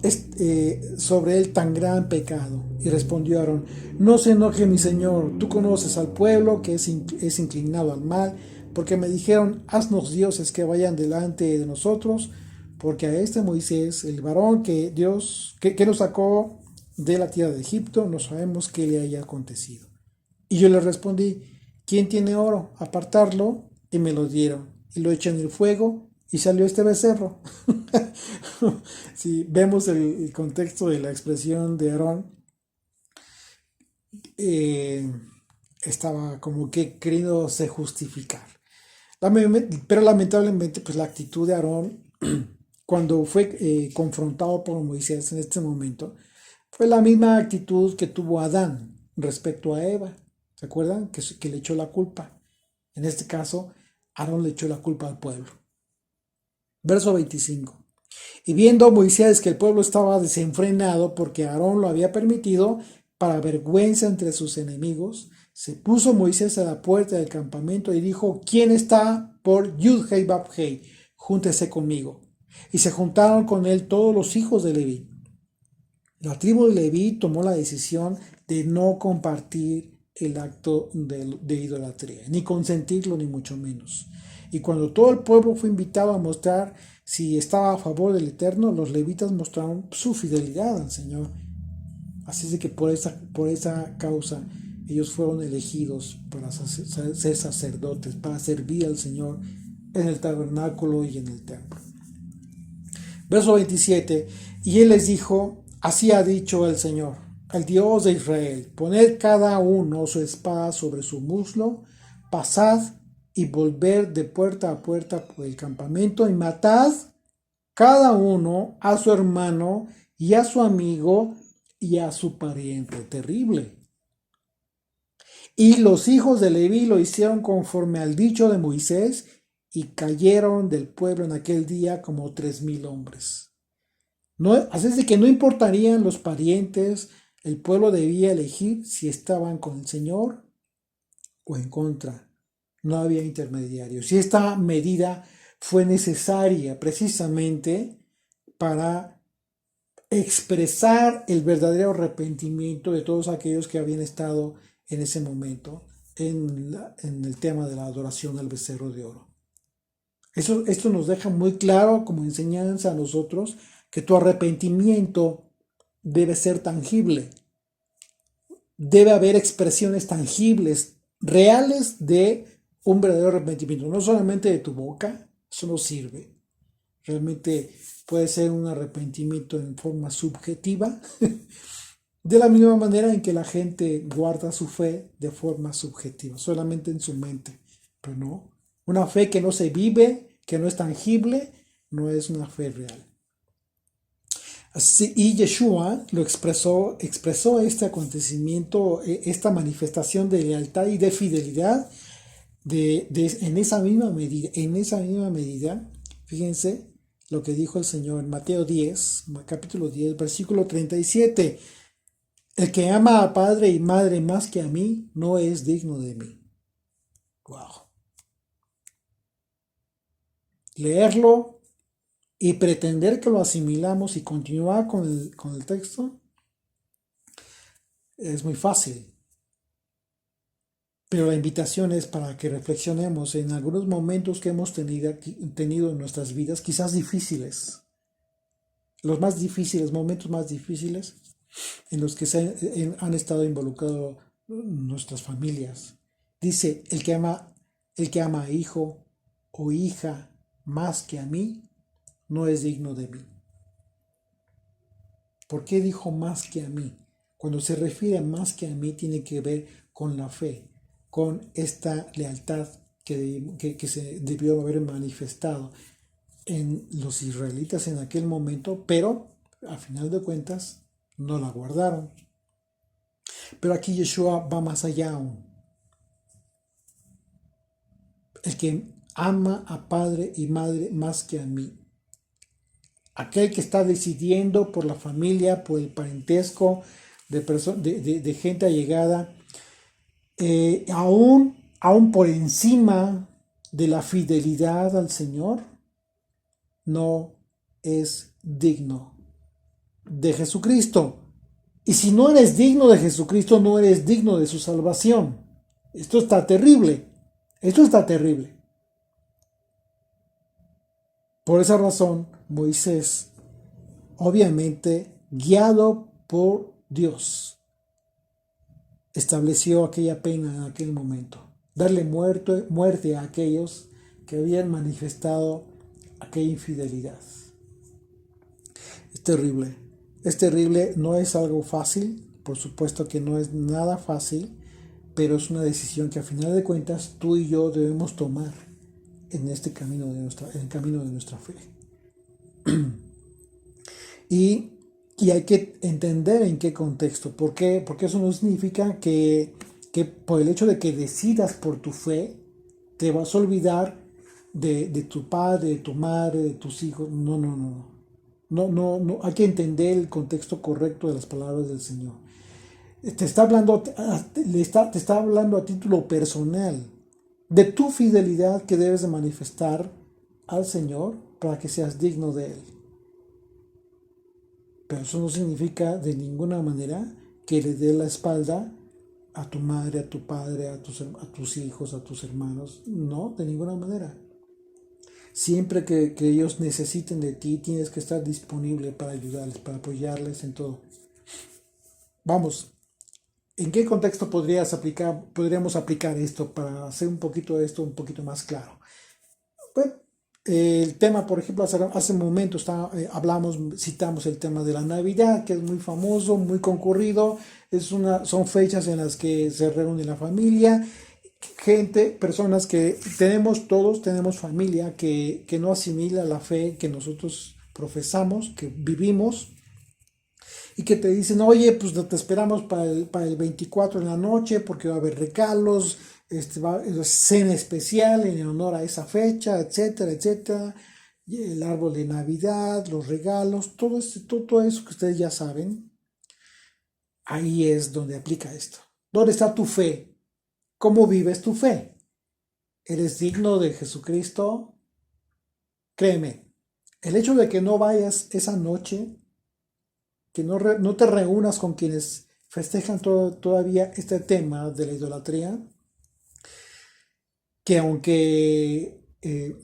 sobre él tan gran pecado? Y respondió Aarón, no se enoje mi señor, tú conoces al pueblo que es inclinado al mal, porque me dijeron, haznos dioses que vayan delante de nosotros, porque a este Moisés, el varón que Dios, que nos sacó de la tierra de Egipto, no sabemos qué le haya acontecido. Y yo le respondí, ¿quién tiene oro? Apartarlo, y me lo dieron. Y lo eché en el fuego, y salió este becerro. Si vemos el contexto de la expresión de Aarón, eh, estaba como que queriéndose justificar. Pero lamentablemente, pues la actitud de Aarón, cuando fue confrontado por Moisés en este momento, fue la misma actitud que tuvo Adán respecto a Eva. ¿Se acuerdan? Que le echó la culpa. En este caso, Aarón le echó la culpa al pueblo. Verso 25. Y viendo Moisés que el pueblo estaba desenfrenado porque Aarón lo había permitido, para vergüenza entre sus enemigos, se puso Moisés a la puerta del campamento y dijo, ¿quién está por Yud-Hei Bab-Hei? Júntese conmigo. Y se juntaron con él todos los hijos de Leví. La tribu de Leví tomó la decisión de no compartir el acto de idolatría, ni consentirlo, ni mucho menos. Y cuando todo el pueblo fue invitado a mostrar si estaba a favor del Eterno, los levitas mostraron su fidelidad al Señor. Así es de que por esa causa ellos fueron elegidos para ser sacerdotes, para servir al Señor en el tabernáculo y en el templo. Verso 27, y él les dijo, así ha dicho el Señor, el Dios de Israel, poned cada uno su espada sobre su muslo, pasad y volver de puerta a puerta por el campamento y matad cada uno a su hermano y a su amigo y a su pariente. Terrible. Y los hijos de Leví lo hicieron conforme al dicho de Moisés y cayeron del pueblo en aquel día como 3,000 hombres. No, así es de que no importarían los parientes, el pueblo debía elegir si estaban con el Señor o en contra. No había intermediarios. Y esta medida fue necesaria precisamente para expresar el verdadero arrepentimiento de todos aquellos que habían estado en ese momento en el tema de la adoración al becerro de oro. Esto nos deja muy claro como enseñanza a nosotros que tu arrepentimiento debe ser tangible. Debe haber expresiones tangibles, reales de un verdadero arrepentimiento. No solamente de tu boca, eso no sirve. Realmente puede ser un arrepentimiento en forma subjetiva, de la misma manera en que la gente guarda su fe de forma subjetiva, solamente en su mente. Pero no, una fe que no se vive, que no es tangible, no es una fe real. Así, y Yeshua lo expresó este acontecimiento, esta manifestación de lealtad y de fidelidad en esa misma medida, fíjense lo que dijo el Señor en Mateo 10, capítulo 10, versículo 37. El que ama a padre y madre más que a mí no es digno de mí. Wow. Leerlo y pretender que lo asimilamos y continuar con el texto es muy fácil. Pero la invitación es para que reflexionemos en algunos momentos que hemos tenido en nuestras vidas, quizás difíciles, los más difíciles, momentos más difíciles en los que han estado involucrados nuestras familias. Dice, el que ama a hijo o hija más que a mí, no es digno de mí. ¿Por qué dijo más que a mí? Cuando se refiere a más que a mí, tiene que ver con la fe, con esta lealtad que se debió haber manifestado en los israelitas en aquel momento, pero a final de cuentas no la guardaron. Pero aquí Yeshua va más allá aún. El que ama a padre y madre más que a mí. Aquel que está decidiendo por la familia, por el parentesco de gente allegada, aún por encima de la fidelidad al Señor, no es digno de Jesucristo. Y si no eres digno de Jesucristo, no eres digno de su salvación. Esto está terrible. Esto está terrible. Por esa razón, Moisés, obviamente guiado por Dios, estableció aquella pena en aquel momento. Darle muerte a aquellos que habían manifestado aquella infidelidad. Es terrible. Es terrible, no es algo fácil, por supuesto que no es nada fácil, pero es una decisión que a final de cuentas tú y yo debemos tomar en este camino en el camino de nuestra fe. y, y hay que entender en qué contexto, porque eso no significa que por el hecho de que decidas por tu fe, te vas a olvidar de tu padre, de tu madre, de tus hijos. No, no, no. No, hay que entender el contexto correcto de las palabras del Señor. Te está hablando a título personal de tu fidelidad que debes de manifestar al Señor para que seas digno de Él. Pero eso no significa de ninguna manera que le dé la espalda a tu madre, a tu padre, a tus hijos, a tus hermanos. No, de ninguna manera. Siempre que ellos necesiten de ti, tienes que estar disponible para ayudarles, para apoyarles en todo. Vamos, ¿en qué contexto podríamos aplicar esto para hacer un poquito de esto un poquito más claro? Bueno, el tema, por ejemplo, hace un momento citamos el tema de la Navidad, que es muy famoso, muy concurrido. Son fechas en las que se reúne la familia. Personas que todos tenemos familia que no asimila la fe que nosotros profesamos, que vivimos, y que te dicen, oye, pues te esperamos para el 24 en la noche porque va a haber regalos, cena especial en honor a esa fecha, etcétera, etcétera, y el árbol de Navidad, los regalos, todo eso que ustedes ya saben, ahí es donde aplica esto. ¿Dónde está tu fe? ¿Cómo vives tu fe? ¿Eres digno de Jesucristo? Créeme, el hecho de que no vayas esa noche, que no te reúnas con quienes festejan todavía este tema de la idolatría, que aunque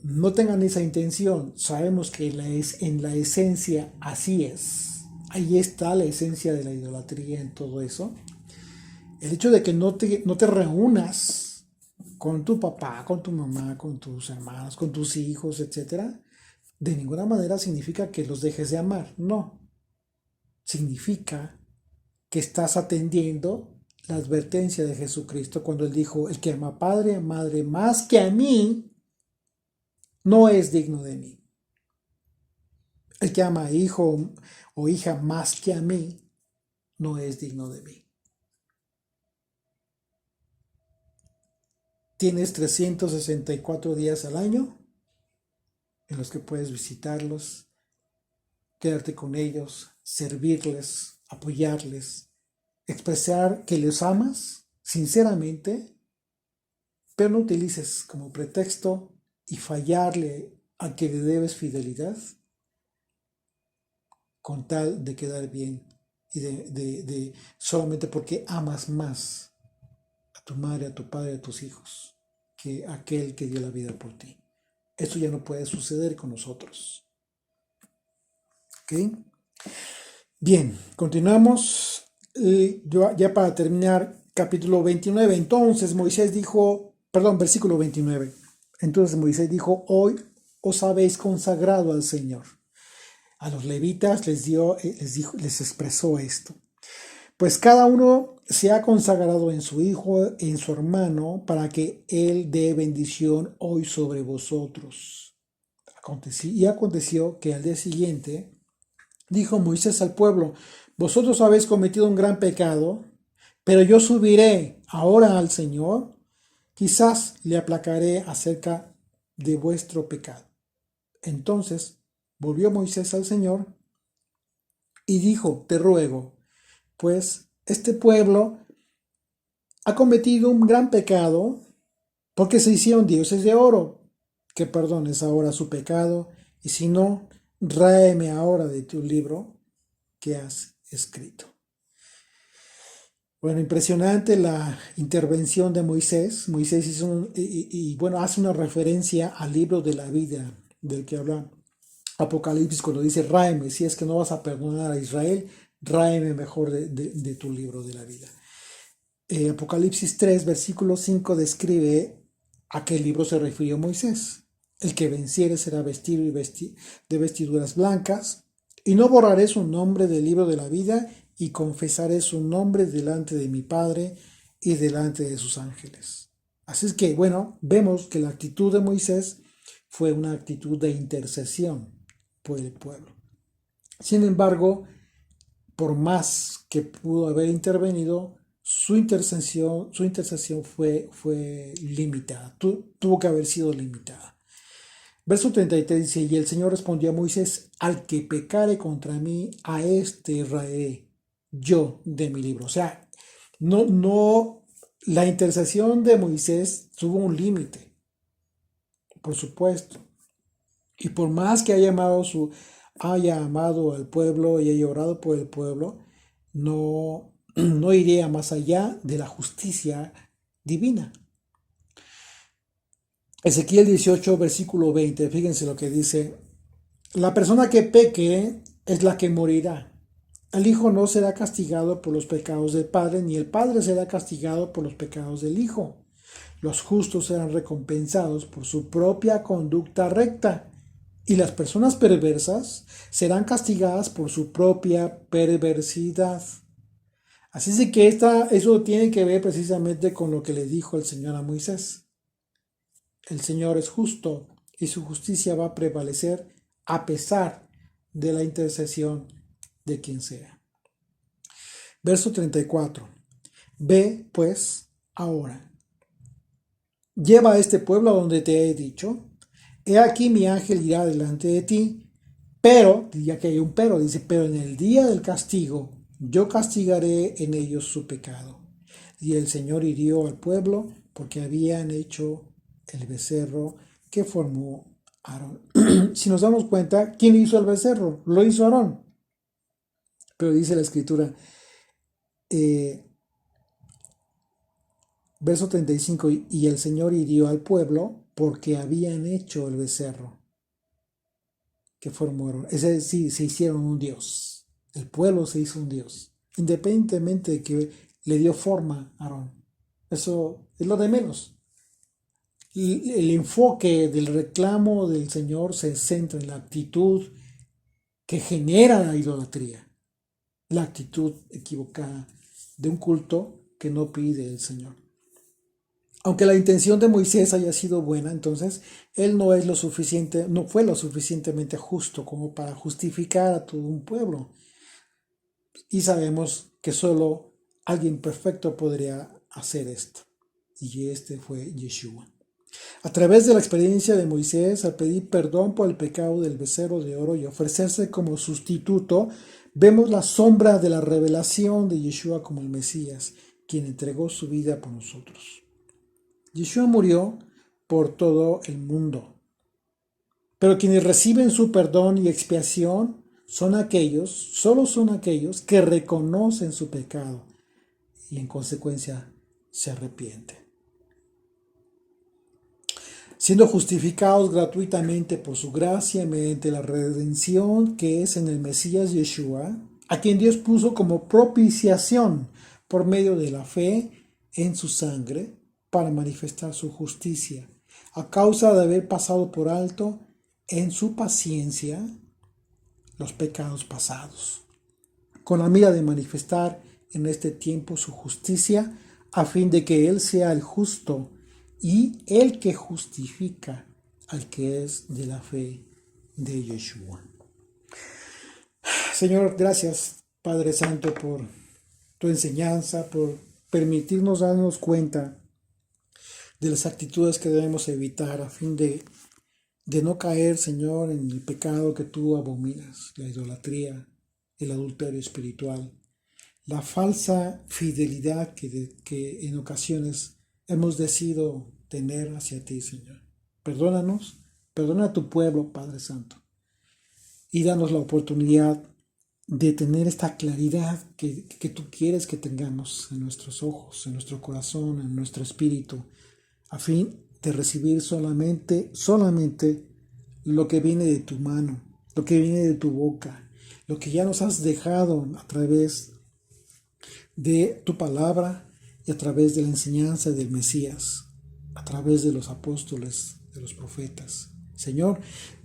no tengan esa intención, sabemos que en la esencia así es. Ahí está la esencia de la idolatría en todo eso. El hecho de que no te reúnas con tu papá, con tu mamá, con tus hermanos, con tus hijos, etc., de ninguna manera significa que los dejes de amar. No. Significa que estás atendiendo la advertencia de Jesucristo cuando Él dijo, el que ama a padre, a madre más que a mí, no es digno de mí. El que ama a hijo o hija más que a mí, no es digno de mí. Tienes 364 días al año en los que puedes visitarlos, quedarte con ellos, servirles, apoyarles, expresar que les amas sinceramente, pero no utilices como pretexto y fallarle a que le debes fidelidad con tal de quedar bien y de solamente porque amas más a tu madre, a tu padre, a tus hijos que aquel que dio la vida por ti. Esto ya no puede suceder con nosotros. ¿Ok? Bien, continuamos. Ya para terminar, capítulo 29. Entonces Moisés dijo, perdón, versículo 29. Entonces Moisés dijo, hoy os habéis consagrado al Señor. A los levitas les expresó esto. Pues cada uno se ha consagrado en su hijo, en su hermano, para que él dé bendición hoy sobre vosotros. Aconteció que al día siguiente dijo Moisés al pueblo, vosotros habéis cometido un gran pecado, pero yo subiré ahora al Señor, quizás le aplacaré acerca de vuestro pecado. Entonces volvió Moisés al Señor y dijo, te ruego, pues este pueblo ha cometido un gran pecado porque se hicieron dioses de oro, que perdones ahora su pecado, y si no, ráeme ahora de tu libro que has escrito. Bueno, impresionante la intervención de Moisés. Moisés hizo hace una referencia al libro de la vida del que habla Apocalipsis cuando dice, ráeme, si es que no vas a perdonar a Israel, ráeme mejor de tu libro de la vida. Apocalipsis 3, versículo 5 describe a qué libro se refirió Moisés. El que venciere será vestido de vestiduras blancas, y no borraré su nombre del libro de la vida, y confesaré su nombre delante de mi Padre y delante de sus ángeles. Así es que, bueno, vemos que la actitud de Moisés fue una actitud de intercesión por el pueblo. Sin embargo, por más que pudo haber intervenido, su intercesión fue limitada, tuvo que haber sido limitada. Verso 33 dice, y el Señor respondió a Moisés, al que pecare contra mí, a este raeré yo de mi libro. O sea, la intercesión de Moisés tuvo un límite, por supuesto. Y por más que haya amado al pueblo y haya orado por el pueblo, no iría más allá de la justicia divina. Ezequiel 18, versículo 20, fíjense lo que dice, la persona que peque es la que morirá. El hijo no será castigado por los pecados del padre, ni el padre será castigado por los pecados del hijo. Los justos serán recompensados por su propia conducta recta, y las personas perversas serán castigadas por su propia perversidad. Así es que eso tiene que ver precisamente con lo que le dijo el Señor a Moisés. El Señor es justo y su justicia va a prevalecer a pesar de la intercesión de quien sea. Verso 34. Ve, pues, ahora. Lleva a este pueblo a donde te he dicho. He aquí mi ángel irá delante de ti. Pero, ya que hay un pero, dice, pero en el día del castigo, yo castigaré en ellos su pecado. Y el Señor hirió al pueblo porque habían hecho el becerro que formó Aarón. Si nos damos cuenta, ¿quién hizo el becerro? Lo hizo Aarón. Pero dice la escritura, verso 35, y el Señor hirió al pueblo porque habían hecho el becerro que formó Aarón. Es decir, se hicieron un dios. El pueblo se hizo un dios, independientemente de que le dio forma a Aarón. Eso es lo de menos. Y el enfoque del reclamo del Señor se centra en la actitud que genera la idolatría, la actitud equivocada de un culto que no pide el Señor. Aunque la intención de Moisés haya sido buena, entonces él no fue lo suficientemente justo como para justificar a todo un pueblo. Y sabemos que solo alguien perfecto podría hacer esto. Y este fue Yeshua. A través de la experiencia de Moisés, al pedir perdón por el pecado del becerro de oro y ofrecerse como sustituto, vemos la sombra de la revelación de Yeshua como el Mesías, quien entregó su vida por nosotros. Yeshua murió por todo el mundo, pero quienes reciben su perdón y expiación solo son aquellos que reconocen su pecado y en consecuencia se arrepienten. Siendo justificados gratuitamente por su gracia mediante la redención que es en el Mesías Yeshua, a quien Dios puso como propiciación por medio de la fe, en su sangre para manifestar su justicia, a causa de haber pasado por alto en su paciencia los pecados pasados, con la mira de manifestar en este tiempo su justicia, a fin de que Él sea el justo y el que justifica al que es de la fe de Yeshua. Señor, gracias, Padre Santo, por tu enseñanza, por permitirnos darnos cuenta de las actitudes que debemos evitar a fin de no caer, Señor, en el pecado que tú abominas, la idolatría, el adulterio espiritual, la falsa fidelidad que en ocasiones hemos decidido tener hacia ti, Señor. Perdónanos, perdona a tu pueblo, Padre Santo, y danos la oportunidad de tener esta claridad que tú quieres que tengamos en nuestros ojos, en nuestro corazón, en nuestro espíritu, a fin de recibir solamente lo que viene de tu mano, lo que viene de tu boca, lo que ya nos has dejado a través de tu palabra y a través de la enseñanza del Mesías, a través de los apóstoles, de los profetas. Señor,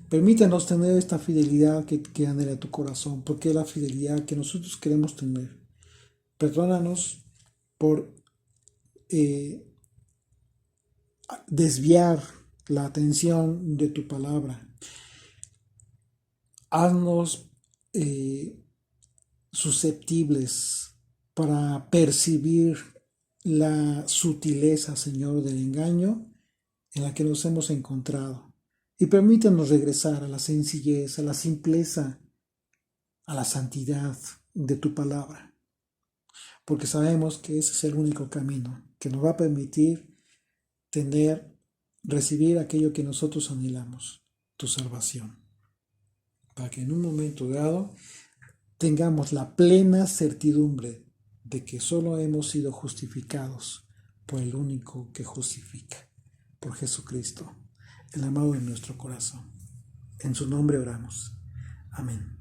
permítanos tener esta fidelidad que anhela tu corazón, porque es la fidelidad que nosotros queremos tener. Perdónanos por desviar la atención de tu palabra. Haznos susceptibles para percibir la sutileza, Señor, del engaño en la que nos hemos encontrado. Y permítanos regresar a la sencillez, a la simpleza, a la santidad de tu palabra. Porque sabemos que ese es el único camino que nos va a permitir recibir aquello que nosotros anhelamos, tu salvación. Para que en un momento dado tengamos la plena certidumbre de que solo hemos sido justificados por el único que justifica, por Jesucristo, el amado en nuestro corazón. En su nombre oramos. Amén.